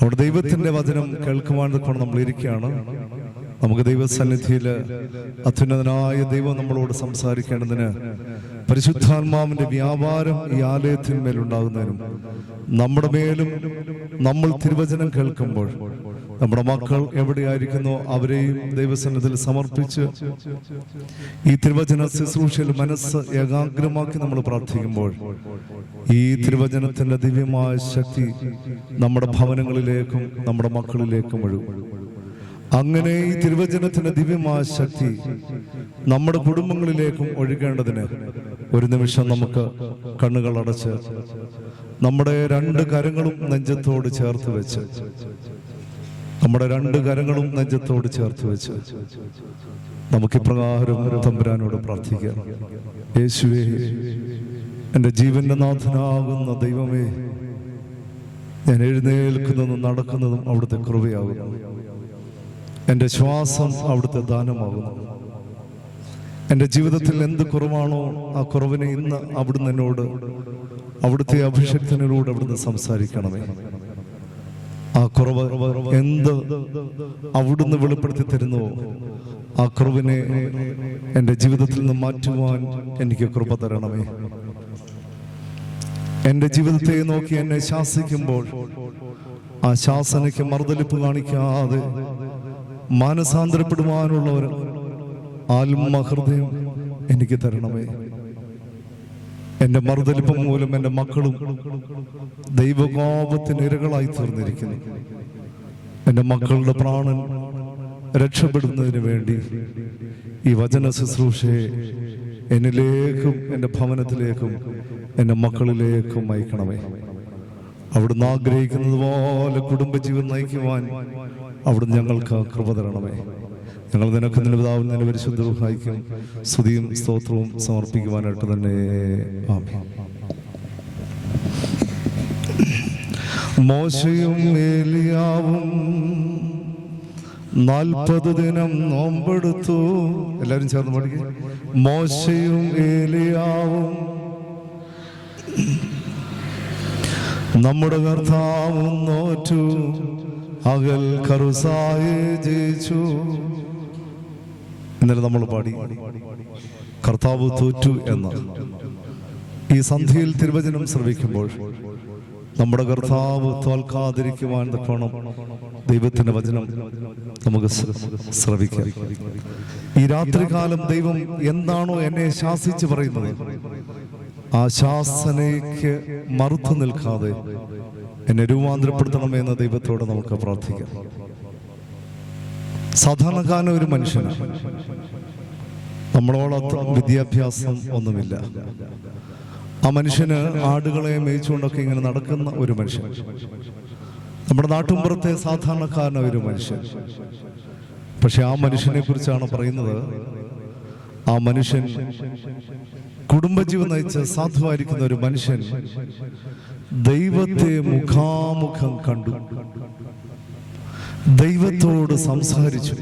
അവിടെ ദൈവത്തിന്റെ വചനം കേൾക്കുവാൻ നമ്മൾ ഇരിക്കുകയാണ്. നമുക്ക് ദൈവസന്നിധിയിൽ അത്യുന്നതനായ ദൈവം നമ്മളോട് സംസാരിക്കേണ്ടതിന് പരിശുദ്ധാത്മാവിന്റെ വ്യാപാരം ഈ ആലയത്തിന്മേലുണ്ടാകുന്നതിനും നമ്മുടെ മേലും നമ്മൾ തിരുവചനം കേൾക്കുമ്പോൾ നമ്മുടെ മക്കൾ എവിടെയായിരിക്കുന്നോ അവരെയും ദൈവസന്നിധിയിൽ സമർപ്പിച്ച് ഈ തിരുവചന ശുശ്രൂഷയിൽ മനസ്സ് ഏകാഗ്രമാക്കി നമ്മൾ പ്രാർത്ഥിക്കുമ്പോൾ ഈ തിരുവചനത്തിന്റെ ദിവ്യമായ ശക്തി നമ്മുടെ ഭവനങ്ങളിലേക്കും നമ്മുടെ മക്കളിലേക്കും ഒഴുകും. അങ്ങനെ ഈ തിരുവചനത്തിന്റെ ദിവ്യമായ ശക്തി നമ്മുടെ കുടുംബങ്ങളിലേക്കും ഒഴുകേണ്ടതിന് ഒരു നിമിഷം നമുക്ക് കണ്ണുകൾ അടച്ച് നമ്മുടെ രണ്ട് കരങ്ങളും നെഞ്ചത്തോട് ചേർത്ത് വെച്ച് നമുക്കിപ്രകാരം തമ്പുരാനോട് പ്രാർത്ഥിക്കാം. യേശുവേ, എൻ്റെ ജീവന്റെ നാഥനാകുന്ന ദൈവമേ, ഞാൻ എഴുന്നേൽക്കുന്നതും നടക്കുന്നതും അവിടുത്തെ കൃപയാകുന്നു. എൻ്റെ ശ്വാസം അവിടുത്തെ ദാനമാകുന്നു. എൻ്റെ ജീവിതത്തിൽ എന്ത് കുറവാണോ ആ കുറവിനെ ഇന്ന് അവിടുന്ന് എന്നോട് അവിടുത്തെ അഭിഷേകത്തിനോട് അവിടുന്ന് സംസാരിക്കണമേ. ആ കുറവ് എന്ത് അവിടുന്ന് വെളിപ്പെടുത്തി തരുന്നുവോ ആ കുറവിനെ എൻ്റെ ജീവിതത്തിൽ നിന്ന് മാറ്റുവാൻ എനിക്ക് കൃപ തരണമേ. എൻ്റെ ജീവിതത്തെ നോക്കി എന്നെ ശാസിക്കുമ്പോൾ ആ ശാസനയ്ക്ക് മറുതലിപ്പ് കാണിക്കാതെ മാനസാന്തരപ്പെടുവാനുള്ള ഒരു ആത്മഹൃദയം എനിക്ക് തരണമേ. എന്റെ മറുതലിപ്പം മൂലം എൻ്റെ മക്കളും ദൈവകോപത്തിന് ഇരകളായി തീർന്നിരിക്കുന്നു. എൻ്റെ മക്കളുടെ പ്രാണൻ രക്ഷപ്പെടുന്നതിന് വേണ്ടി ഈ വചന ശുശ്രൂഷയെ എന്നിലേക്കും എൻ്റെ ഭവനത്തിലേക്കും എൻ്റെ മക്കളിലേക്കും അയക്കണമേ. അവിടുന്ന് ആഗ്രഹിക്കുന്നത് പോലെ കുടുംബജീവൻ നയിക്കുവാൻ അവിടുന്ന് ഞങ്ങൾക്ക് കൃപ തരണമേ. ഞങ്ങൾ നിനക്ക് നിന്റെ പിതാവിൽ നിന്റെ പരിശുദ്ധ റൂഹായിക്കും സ്തുതിയും സ്തോത്രവും സമർപ്പിക്കുവാനായിട്ട് തന്നെ ആമേൻ. മോശയും ഏലിയാവും 40 ദിനം നോമ്പെടുത്തു. എല്ലാവരും ചേർന്ന് പഠിക്കും. മോശയും ഏലിയാവും നമ്മുടെ കർത്താവും നോറ്റു, അകൽ കറുസായി ജയിച്ചു. ഇന്നലെ നമ്മൾ പാടി കർത്താവ് തോറ്റു എന്ന ഈ സന്ധ്യയിൽ തിരുവചനം ശ്രവിക്കുമ്പോൾ നമ്മുടെ കർത്താവ് തോൽക്കാതിരിക്കുവാൻ തക്കോണം ദൈവത്തിന്റെ വചനം നമുക്ക് ശ്രവിക്കാം. ഈ രാത്രികാലം ദൈവം എന്താണോ എന്നെ ശാസിച്ച് പറയുന്നത് ആ ശാസനയ്ക്ക് മറുത്തു നിൽക്കാതെ എന്നെ രൂപാന്തരപ്പെടുത്തണമെന്ന് ദൈവത്തോട് നമുക്ക് പ്രാർത്ഥിക്കാം. സാധാരണക്കാരൻ ഒരു മനുഷ്യനാണ്. നമ്മളോടൊത്ര വിദ്യാഭ്യാസം ഒന്നുമില്ല. ആ മനുഷ്യന് ആടുകളെ മേയിച്ചുകൊണ്ടൊക്കെ ഇങ്ങനെ നടക്കുന്ന ഒരു മനുഷ്യൻ. നമ്മുടെ നാട്ടുമ്പുറത്തെ സാധാരണക്കാരനായ ഒരു മനുഷ്യൻ. പക്ഷെ ആ മനുഷ്യനെ കുറിച്ചാണ് പറയുന്നത്. ആ മനുഷ്യൻ കുടുംബജീവൻ നയിച്ച് സാധുവായിരിക്കുന്ന ഒരു മനുഷ്യൻ ദൈവത്തെ മുഖാമുഖം കണ്ടു, ദൈവത്തോട് സംസാരിച്ചു.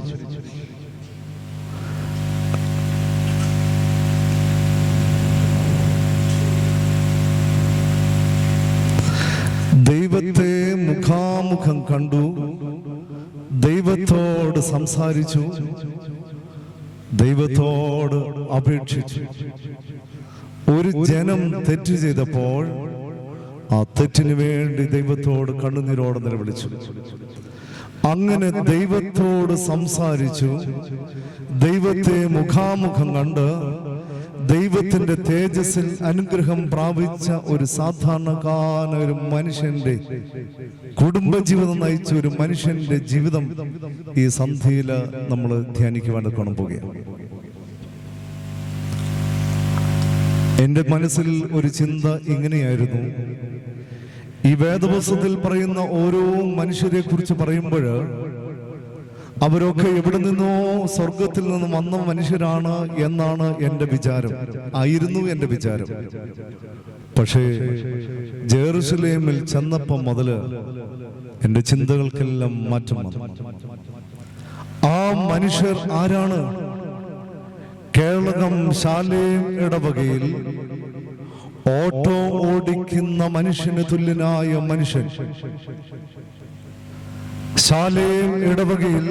ദൈവത്തെ മുഖാമുഖം കണ്ടു, ദൈവത്തോട് സംസാരിച്ചു, ദൈവത്തോട് അപേക്ഷിച്ചു. ഒരു ജനം തെറ്റ് ചെയ്തപ്പോൾ ആ തെറ്റിന് വേണ്ടി ദൈവത്തോട് കണ്ണുനീരോടെ നിലവിളിച്ചു. അങ്ങനെ ദൈവത്തോട് സംസാരിച്ചു, ദൈവത്തെ മുഖാമുഖം കണ്ട് ദൈവത്തിന്റെ തേജസ്സിൽ അനുഗ്രഹം പ്രാപിച്ച ഒരു സാധാരണക്കാരൻ ഒരു മനുഷ്യന്റെ കുടുംബജീവിതം നയിച്ച ഒരു മനുഷ്യന്റെ ജീവിതം ഈ സന്ധ്യയിൽ നമ്മൾ ധ്യാനിക്കുവാൻ പോകുകയാണ്. എന്റെ മനസ്സിൽ ഒരു ചിന്ത ഇങ്ങനെയായിരുന്നു. ഈ വേദപുസ്തകത്തിൽ പറയുന്ന ഓരോ മനുഷ്യരെ കുറിച്ച് പറയുമ്പോൾ അവരൊക്കെ എവിടെ നിന്നോ സ്വർഗത്തിൽ നിന്ന് വന്ന മനുഷ്യരാണ് എന്നാണ് എൻ്റെ വിചാരം, ആയിരുന്നു എൻ്റെ വിചാരം. പക്ഷേ ജെറുസലേമിൽ ചെന്നപ്പം മുതല് എൻ്റെ ചിന്തകൾക്കെല്ലാം മാറ്റം വന്നു. ആ മനുഷ്യർ ആരാണ്? കേരളം ശാലേം ഇടവകയിൽ ഓട്ടോ ഓടിക്കുന്ന മനുഷ്യന് തുല്യനായ മനുഷ്യൻ. ശാലേം ഇടവകയിൽ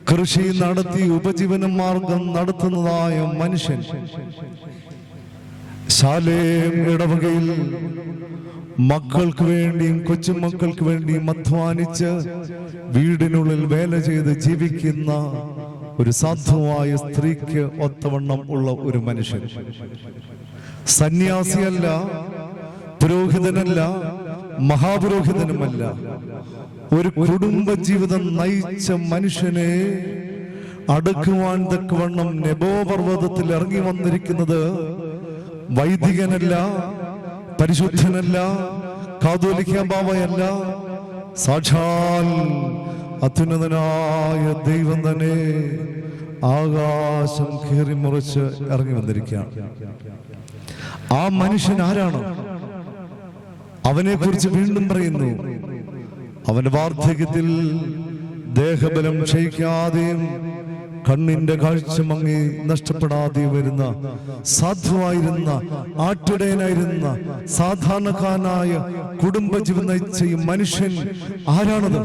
കൃഷി നടത്തി ഉപജീവന മാർഗം നടത്തുന്നതായ മനുഷ്യൻ. ശാലേം ഇടവകയിൽ മക്കൾക്ക് വേണ്ടിയും കൊച്ചുമക്കൾക്ക് വേണ്ടിയും അധ്വാനിച്ച് വീടിനുള്ളിൽ വേല ചെയ്ത് ജീവിക്കുന്ന ഒരു സാധുവായ സ്ത്രീക്ക് ഒത്തവണ്ണം ഉള്ള ഒരു മനുഷ്യൻ. സന്യാസിയല്ല, പുരോഹിതനല്ല, മഹാപുരോഹിതനുമല്ല. ഒരു കുടുംബ ജീവിതം നയിച്ച മനുഷ്യനെ അടുക്കുവാൻ തക്കവണ്ണം നെബോ പർവ്വതത്തിൽ ഇറങ്ങി വന്നിരിക്കുന്നത് വൈദികനല്ല, പരിശുദ്ധനല്ല, കാതോലിക്ക ബാവയല്ല, സാക്ഷാൽ അത്യുന്നതനായ ദൈവം തന്നെ ആകാശം കീറി മുറിച്ച് ഇറങ്ങി വന്നിരിക്കുകയാണ്. ആ മനുഷ്യൻ ആരാണ്? അവനെ കുറിച്ച് വീണ്ടും പറയുന്നു, അവന്റെ വാർദ്ധക്യത്തിൽ ദേഹബലം ക്ഷയിക്കാതെയും കണ്ണിന്റെ കാഴ്ച മങ്ങി നഷ്ടപ്പെടാതെയും വരുന്ന സാധുവായിരുന്ന ആട്ടിടയനായിരുന്ന സാധാരണക്കാരനായ കുടുംബജീവൻ നയിച്ച ഈ മനുഷ്യൻ ആരാണത്?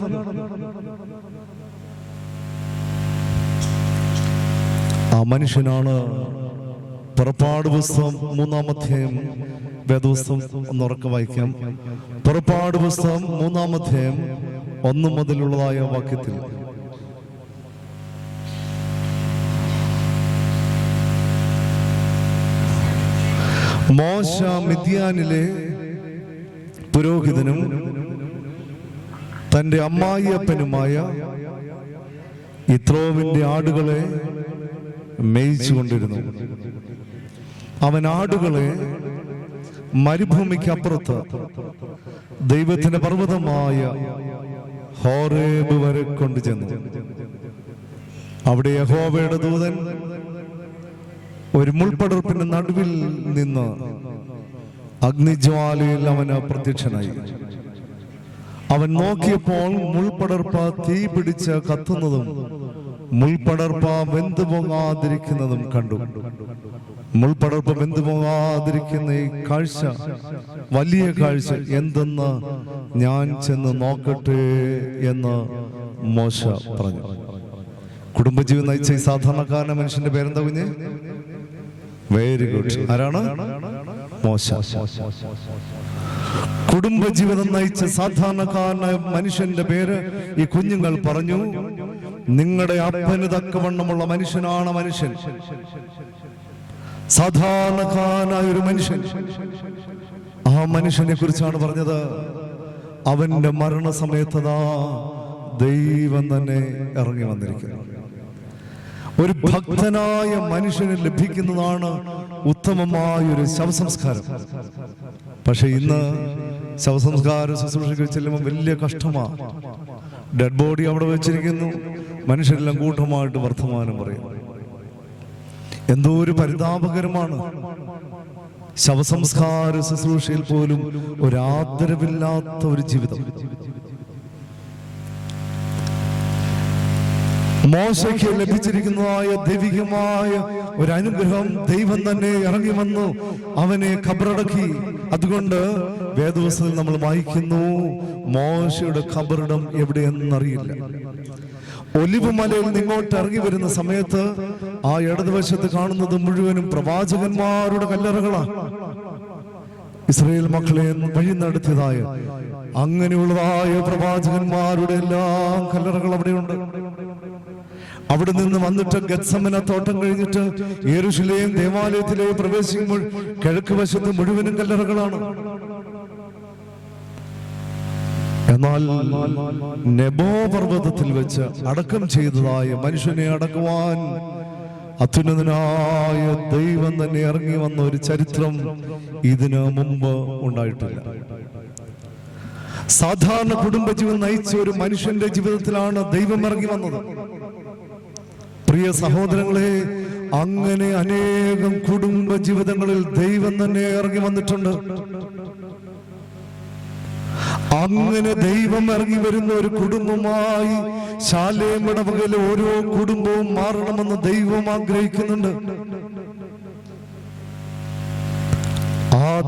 ആ മനുഷ്യനാണ് പുറപ്പാട് പുസ്തകം 3-ാം അധ്യായം. വേദപുസ്തകം ഒന്നുറക്കെ വായിക്കാം. പുറപ്പാട് പുസ്തകം 3-ാം അധ്യായം 1 മുതലുള്ളതായ വാക്യത്തിൽ, മോശ മിദ്യാനിലെ പുരോഹിതനും തന്റെ അമ്മായിയപ്പനുമായ യിത്രോവിന്റെ ആടുകളെ മേയിച്ചുകൊണ്ടിരുന്നു. അവൻ ആടുകളെ മരുഭൂമിക്കപ്പുറത്ത് ദൈവത്തിന്റെ പർവ്വതമായ ഹോറേബ് വരെ കൊണ്ടുചെന്നു. അവിടെ യഹോവയുടെ ദൂതൻ ഒരു മുൾപടർപ്പിന്റെ നടുവിൽ നിന്ന് അഗ്നിജ്വാലയിൽ അവന് പ്രത്യക്ഷനായി. അവൻ നോക്കിയപ്പോൾ മുൾപടർപ്പ തീ പിടിച്ച് കത്തുന്നതും മുൾപടർപ്പ വെന്തു പോകാതിരിക്കുന്നതും കണ്ടു. മുൾപടർപ്പ് വെന്തു പോകാതിരിക്കുന്ന ഈ കാഴ്ച, വലിയ കാഴ്ച എന്തെന്ന് ഞാൻ ചെന്ന് നോക്കട്ടെ എന്ന് മോശ പറഞ്ഞു. കുടുംബജീവൻ നയിച്ച ഈ സാധാരണക്കാരന മനുഷ്യന്റെ പേരെന്താ കുഞ്ഞ്? Very good. ആരാണ്? മോശ. കുടുംബജീവിതം നയിച്ച സാധാരണക്കാരനായ മനുഷ്യന്റെ പേര് ഈ കുഞ്ഞുങ്ങൾ പറഞ്ഞു. നിങ്ങളുടെ അപ്പന് തക്കവണ്ണമുള്ള മനുഷ്യനാണ് മനുഷ്യൻ, സാധാരണക്കാരനായ ഒരു മനുഷ്യൻ. ആ മനുഷ്യനെ കുറിച്ചാണ് പറഞ്ഞത്. അവന്റെ മരണസമയത്തതാ ദൈവം തന്നെ ഇറങ്ങി വന്നിരിക്കുന്നു. ഒരു ഭക്തനായ മനുഷ്യന് ലഭിക്കുന്നതാണ് ഉത്തമമായൊരു ശവസംസ്കാരം. പക്ഷെ ഇന്ന് ശവസംസ്കാര ശുശ്രൂഷകൾ ചെല്ലുമ്പോൾ വലിയ കഷ്ടമാണ്. ഡെഡ് ബോഡി അവിടെ വെച്ചിരിക്കുന്നു, മനുഷ്യരെല്ലാം കൂട്ടമായിട്ട് വർത്തമാനം പറയും. എന്തോ ഒരു പരിതാപകരമാണ്. ശവസംസ്കാര ശുശ്രൂഷയിൽ പോലും ഒരാദരവില്ലാത്ത ഒരു ജീവിതം. മോശയ്ക്ക് ലഭിച്ചിരിക്കുന്നതായ ദൈവികമായ ഒരു അനുഗ്രഹം ദൈവം തന്നെ ഇറങ്ങി വന്നു അവനെ ഖബറടക്കി. അതുകൊണ്ട് വേദപുസ്തകത്തിൽ നമ്മൾ വായിക്കുന്നു, മോശയുടെ ഖബറിടം എവിടെയെന്നറിയില്ല. ഒലിവ് മലയിൽ നിങ്ങോട്ട് ഇറങ്ങി വരുന്ന സമയത്ത് ആ ഇടതുവശത്ത് കാണുന്നത് മുഴുവനും പ്രവാചകന്മാരുടെ കല്ലറകളാണ്. ഇസ്രായേൽ മക്കളെ വഴി നടത്തിയതായ അങ്ങനെയുള്ളതായ പ്രവാചകന്മാരുടെ എല്ലാം കല്ലറകൾ അവിടെയുണ്ട്. അവിടെ നിന്ന് വന്നിട്ട് ഗത്സമന തോട്ടം കഴിഞ്ഞിട്ട് യെരൂശലേം ദേവാലയത്തിലേക്ക് പ്രവേശിക്കുമ്പോൾ കിഴക്ക് വശത്ത് മുഴുവനും കല്ലറകളാണ്. എന്നാൽ നെബോ പർവ്വതത്തിൽ വെച്ച് അടക്കം ചെയ്തതായ മനുഷ്യനെ അടക്കുവാൻ അത്യുന്നതനായ ദൈവം തന്നെ ഇറങ്ങി വന്ന ഒരു ചരിത്രം ഇതിനു മുമ്പ് ഉണ്ടായിട്ടില്ല. സാധാരണ കുടുംബജീവൻ നയിച്ച ഒരു മനുഷ്യന്റെ ജീവിതത്തിലാണ് ദൈവം ഇറങ്ങി വന്നത്. പ്രിയ സഹോദരങ്ങളെ, അങ്ങനെ അനേകം കുടുംബ ജീവിതങ്ങളിൽ ദൈവം തന്നെ ഇറങ്ങി വന്നിട്ടുണ്ട്. അങ്ങനെ ദൈവം ഇറങ്ങി വരുന്ന ഒരു കുടുംബമായി ശാലേം ഇടവകയിലെ ഓരോ കുടുംബവും മാറണമെന്ന് ദൈവം ആഗ്രഹിക്കുന്നുണ്ട്.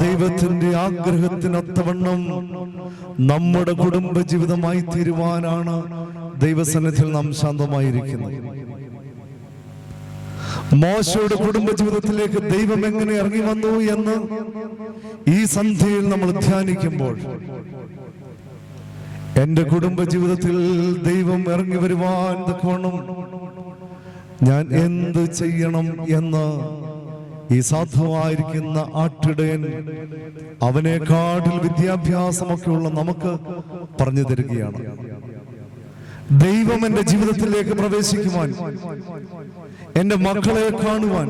ദൈവത്തിന്റെ ആഗ്രഹത്തിനൊത്തവണ്ണം നമ്മുടെ കുടുംബ ജീവിതമായി തീരുവാനാണ് ദൈവസന്നിധിയിൽ നാം ശാന്തമായിരിക്കുന്നത്. മോശയുടെ കുടുംബ ജീവിതത്തിലേക്ക് ദൈവം എങ്ങനെ ഇറങ്ങി വന്നു എന്ന് ഈ സന്ധ്യയിൽ നമ്മൾ ധ്യാനിക്കുമ്പോൾ, എന്റെ കുടുംബ ജീവിതത്തിൽ ദൈവം ഇറങ്ങി വരുവാൻ തക്കവണ്ണം ഞാൻ എന്ത് ചെയ്യണം എന്ന് ഈ സാധുവായിരിക്കുന്ന ആട്ടിടയൻ അവനെക്കാട്ടിൽ വിദ്യാഭ്യാസമൊക്കെയുള്ള നമുക്ക് പറഞ്ഞു തരികയാണ്. ദൈവം എന്റെ ജീവിതത്തിലേക്ക് പ്രവേശിക്കുവാൻ, എന്റെ മക്കളെ കാണുവാൻ,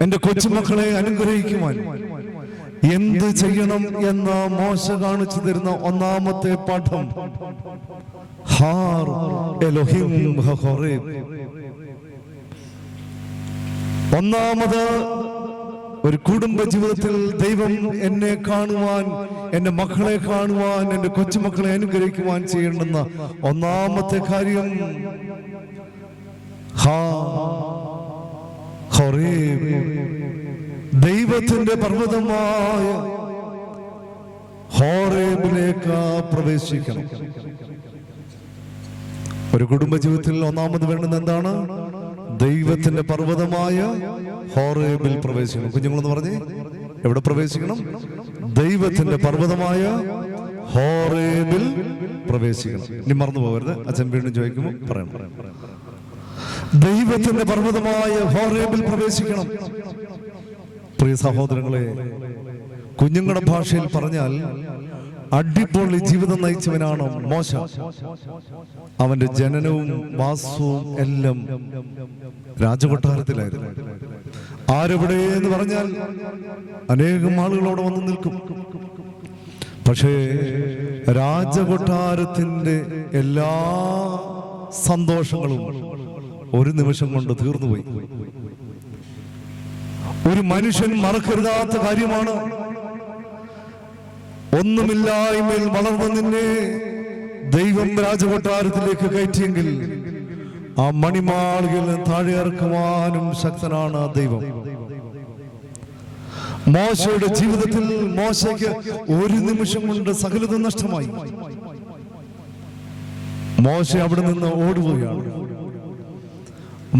എന്റെ കൊച്ചുമക്കളെ അനുഗ്രഹിക്കുവാൻ എന്ത് ചെയ്യണം എന്ന് മോശ കാണിച്ചു തരുന്ന ഒന്നാമത്തെ പാഠം ഹാർ എലോഹിം ഹോറേബ്. ഒന്നാമത്, ഒരു കുടുംബ ജീവിതത്തിൽ ദൈവം എന്നെ കാണുവാൻ, എന്റെ മക്കളെ കാണുവാൻ, എന്റെ കൊച്ചുമക്കളെ അനുഗ്രഹിക്കുവാൻ ചെയ്യേണ്ടുന്ന ഒന്നാമത്തെ കാര്യം ഹോറേബ്, ദൈവത്തിന്റെ പർവ്വതമായ ഹോറേബിലേക്ക് പ്രവേശിക്കണം. ഒരു കുടുംബ ജീവിതത്തിൽ ഒന്നാമത് വേണ്ടുന്ന എന്താണ്? ദൈവത്തിന്റെ പർവ്വതമായ ഹോറേബിൽ പ്രവേശിക്കണം. കുഞ്ഞുങ്ങളെന്ന് പറഞ്ഞേ, എവിടെ പ്രവേശിക്കണം? ദൈവത്തിന്റെ പർവ്വതമായ ഹോറേബിൽ പ്രവേശിക്കണം. ഇനി മറന്നു പോകരുത്, അച്ഛൻ വീണ്ടും ചോദിക്കുമ്പോൾ പറയണം. ദൈവത്തിന്റെ പർവ്വതമായ ഹോറേബിൽ പ്രവേശിക്കണം. പ്രിയ സഹോദരങ്ങളെ, കുഞ്ഞുങ്ങളുടെ ഭാഷയിൽ പറഞ്ഞാൽ അടിപൊളി ജീവിതം നയിച്ചവനാണ് മോശ. അവന്റെ ജനനവും വാസവും എല്ലാം രാജകൊട്ടാരത്തിലായിരുന്നു. ആരെവിടെ എന്ന് പറഞ്ഞാൽ അനേകം ആളുകളോട് വന്നു നിൽക്കും. പക്ഷേ രാജകൊട്ടാരത്തിന്റെ എല്ലാ സന്തോഷങ്ങളും ഒരു നിമിഷം കൊണ്ട് തീർന്നുപോയി. ഒരു മനുഷ്യൻ മറക്കരുതാത്ത കാര്യമാണ്, ഒന്നുമില്ലായ്മയിൽ വളർന്ന നിന്നെ ദൈവം രാജകൊട്ടാരത്തിലേക്ക് കയറ്റിയെങ്കിൽ ആ മണിമാളികയിൽ താഴെ ഇറക്കുവാനും ശക്തനാണ് ദൈവം. മോശയുടെ ജീവിതത്തിൽ മോശയ്ക്ക് ഒരു നിമിഷം കൊണ്ട് സകലതും നഷ്ടമായി. മോശ അവിടെ നിന്ന് ഓടുകയാണ്.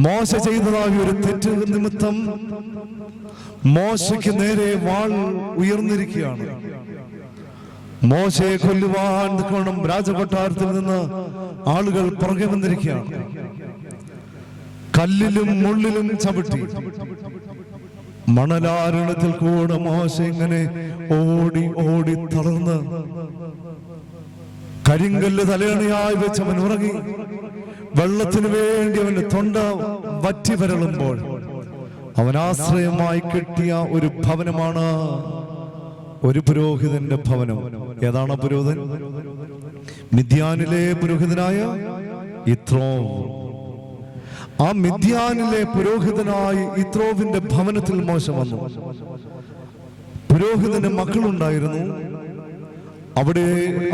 മോശ ചെയ്തതായ ഒരു തെറ്റ് നിമിത്തം മോശയ്ക്ക് നേരെ വാൾ ഉയർന്നിരിക്കുകയാണ്. മോശയെ കൊല്ലുവാൻ നിൽക്കണം. രാജകൊട്ടാരത്തിൽ നിന്ന് ആളുകൾ പുറകെ വന്നിരിക്കുകയാണ്. കല്ലിലും മുള്ളിലും ചവിട്ടി മണലാരണത്തിൽ കൂടെ മോശ ഇങ്ങനെ ഓടി ഓടി തളർന്ന് കരിങ്കല്ല് തലയണയായി വെച്ച് അവൻ ഉറങ്ങി. വെള്ളത്തിന് വേണ്ടി അവന്റെ തൊണ്ട വറ്റി വരളുമ്പോൾ അവൻ ആശ്രയമായി കെട്ടിയ ഒരു ഭവനമാണ് ഒരു പുരോഹിതന്റെ ഭവനം. ഏതാണ് പുരോഹിതൻ? മിദ്യാനിലെ പുരോഹിതനായ യിത്രോ. ആ മിദ്യാനിലെ പുരോഹിതനായ യിത്രോവിന്റെ ഭവനത്തിൽ മോശ വന്നു. പുരോഹിതന് മക്കളുണ്ടായിരുന്നു. അവിടെ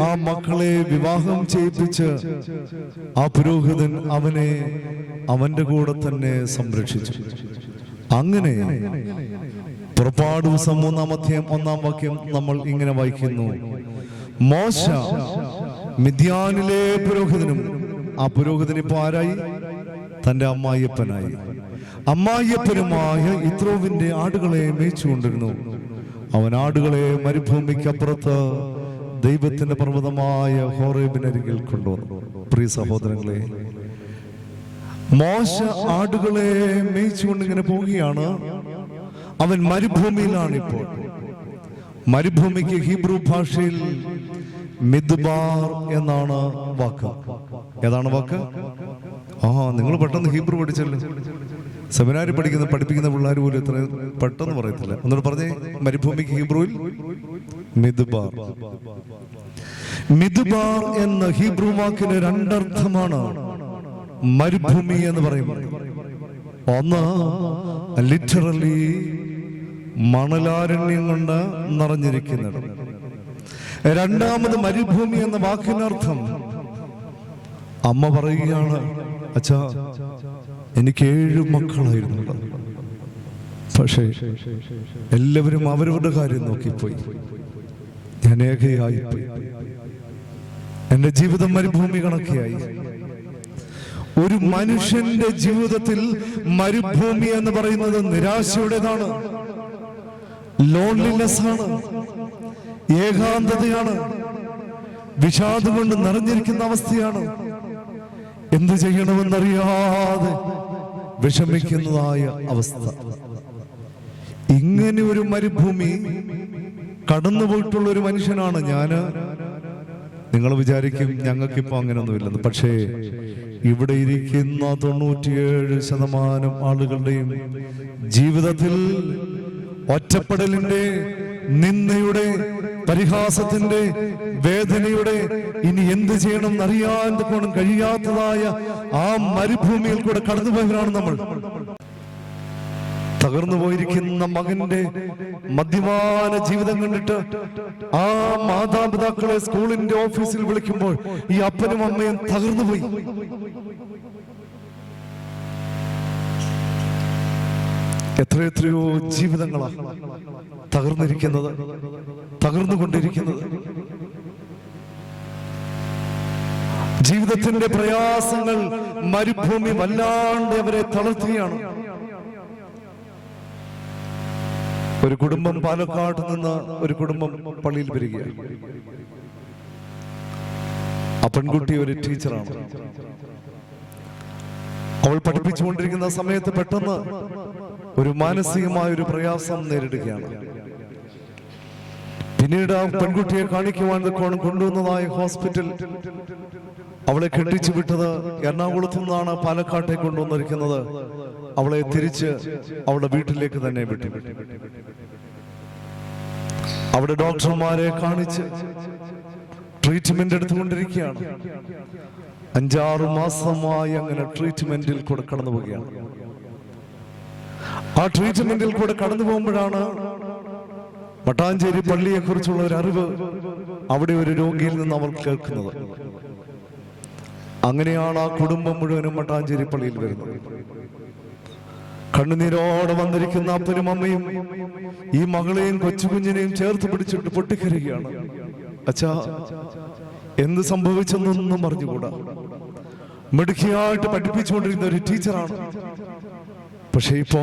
ആ മക്കളെ വിവാഹം ചെയ്യിപ്പിച്ച് ആ പുരോഹിതൻ അവനെ അവന്റെ കൂടെ തന്നെ സംരക്ഷിച്ചു. അങ്ങനെ പുറപ്പാട് ദിവസം 3-ാം അധ്യായം 1-ാം വാക്യം നമ്മൾ ഇങ്ങനെ വായിക്കുന്നു: മോശ മിദ്യാനിലെ പുരോഹിതനും, ആ പുരോഹിതൻ ഇപ്പൊ ആരായി? തന്റെ അമ്മായിയപ്പനായി. അമ്മായിയപ്പനുമായ യിത്രോവിന്റെ ആടുകളെ മേയിച്ചുകൊണ്ടിരുന്നു. അവൻ ആടുകളെ മരുഭൂമിക്കപ്പുറത്ത് ദൈവത്തിന്റെ പർവ്വതമായ ഹോറേബിനരികിൽ കൊണ്ടുവന്നു. പ്രിയ സഹോദരങ്ങളെ, മോശ ആടുകളെ മേയിച്ചുകൊണ്ട് ഇങ്ങനെ പോവുകയാണ്. അവൻ മരുഭൂമിയിലാണ് ഇപ്പോൾ. മരുഭൂമിക്ക് ഹീബ്രു ഭാഷയിൽ മിദ്ബാർ എന്നാണ് വാക്ക്. ഏതാണ് വാക്ക്? നിങ്ങൾ പെട്ടെന്ന് ഹീബ്രു പഠിച്ചല്ലോ. സെമിനാരി പഠിപ്പിക്കുന്ന പിള്ളേർ പോലും എത്ര പെട്ടെന്ന് പറയത്തില്ല. എന്നോട് പറഞ്ഞേ, മരുഭൂമിക്ക് ഹീബ്രുവിൽ മിദ്ബാർ. മിദ്ബാർ എന്ന ഹീബ്രു വാക്കിന് രണ്ടർത്ഥമാണ് മരുഭൂമി എന്ന് പറയുന്നത്. ഒന്ന്, ലിറ്ററലി മണലാരണ്യം കൊണ്ട് നിറഞ്ഞിരിക്കുന്നത്. രണ്ടാമത്, മരുഭൂമി എന്ന വാക്കിനർത്ഥം, അമ്മ പറയുകയാണ്, അച്ഛാ എനിക്ക് 7 മക്കളായിരുന്നു. പക്ഷേ എല്ലാവരും അവരവരുടെ കാര്യം നോക്കിപ്പോയി. ഞാൻ ഏകയായിപ്പോയി. എന്റെ ജീവിതം മരുഭൂമി കണക്കെയായി. ഒരു മനുഷ്യന്റെ ജീവിതത്തിൽ മരുഭൂമി എന്ന് പറയുന്നത് നിരാശയുടേതാണ്, ലോൺലിനെസ് ആണ്, ഏകാന്തതയാണ്, വിഷാദം കൊണ്ട് നിറഞ്ഞിരിക്കുന്ന അവസ്ഥയാണ്. എന്ത് ചെയ്യണമെന്നറിയാതെ വിഷമിക്കുന്നതായ അവസ്ഥ. ഇങ്ങനെ ഒരു മരുഭൂമി കടന്നുപോയിട്ടുള്ള ഒരു മനുഷ്യനാണ് ഞാന്. നിങ്ങൾ വിചാരിക്കും ഞങ്ങൾക്കിപ്പോ അങ്ങനെയൊന്നുമില്ലെന്ന്. പക്ഷേ ഇവിടെ ഇരിക്കുന്ന 97% ആളുകളുടെയും ജീവിതത്തിൽ ഒറ്റപ്പെടലിന്റെ, നിന്ദയുടെ, പരിഹാസത്തിന്റെ, വേദനയുടെ, ഇനി എന്ത് ചെയ്യണം എന്നറിയാൻ കഴിയാത്തതായ ആ മരുഭൂമിയിൽ കൂടെ കടന്നുപോയവരാണ് നമ്മൾ. തകർന്നു പോയിരിക്കുന്ന മകന്റെ മദ്യപാന ജീവിതം കണ്ടിട്ട് ആ മാതാപിതാക്കളെ സ്കൂളിന്റെ ഓഫീസിൽ വിളിക്കുമ്പോൾ ഈ അപ്പനും അമ്മയും തകർന്നുപോയി. എത്രയെത്രയോ ജീവിതങ്ങളാണ് തകർന്നിരിക്കുന്നത്, തകർന്നുകൊണ്ടിരിക്കുന്നത്. ജീവിതത്തിന്റെ പ്രയാസങ്ങൾ മരുഭൂമി വല്ലാണ്ട് അവരെ തളർത്തുകയാണ്. ഒരു കുടുംബം പാലക്കാട് നിന്ന് ഒരു കുടുംബം പള്ളിയിൽ വരികയാണ്. ആ പെൺകുട്ടി ഒരു ടീച്ചറാണ്. അവൾ പഠിപ്പിച്ചുകൊണ്ടിരിക്കുന്ന സമയത്ത് പെട്ടെന്ന് ഒരു മാനസികമായ ഒരു പ്രയാസം നേരിടുകയാണ്. പിന്നീട് ആ പെൺകുട്ടിയെ കാണിക്കുവാൻ കൊണ്ടുവന്നതായ ഹോസ്പിറ്റൽ അവളെ കെട്ടിച്ചു വിട്ടത് എറണാകുളത്തു നിന്നാണ് പാലക്കാട്ടേക്ക് കൊണ്ടുവന്നിരിക്കുന്നത്. അവളെ തിരിച്ച് അവളുടെ വീട്ടിലേക്ക് തന്നെ വിട്ടു. അവിടെ ഡോക്ടർമാരെ കാണിച്ച് ട്രീറ്റ്മെന്റ് എടുത്തുകൊണ്ടിരിക്കുകയാണ്. 5-6 മാസമായി അങ്ങനെ ട്രീറ്റ്മെന്റിൽ കൂടെ കടന്നു പോവുകയാണ്. ആ ട്രീറ്റ്മെന്റിൽ കൂടെ കടന്നു പോകുമ്പോഴാണ് മട്ടാഞ്ചേരി പള്ളിയെ കുറിച്ചുള്ള ഒരു അറിവ് അവിടെ ഒരു രോഗിയിൽ നിന്ന് അവൾ കേൾക്കുന്നത്. അങ്ങനെയാണ് ആ കുടുംബം മുഴുവനും മട്ടാഞ്ചേരി പള്ളിയിൽ വരുന്നത്. കണ്ണുനീരോടെ വന്നിരിക്കുന്ന അപ്പനും അമ്മയും ഈ മകളെയും കൊച്ചുകുഞ്ഞിനെയും ചേർത്ത് പിടിച്ചിട്ട് പൊട്ടിക്കരയുകയാണ്. അച്ഛാ, എന്ത് സംഭവിച്ചെന്നൊന്നും അറിഞ്ഞുകൂടാ. മിടുക്കിയായിട്ട് പഠിപ്പിച്ചുകൊണ്ടിരുന്ന ഒരു ടീച്ചറാണ്. പക്ഷെ ഇപ്പോ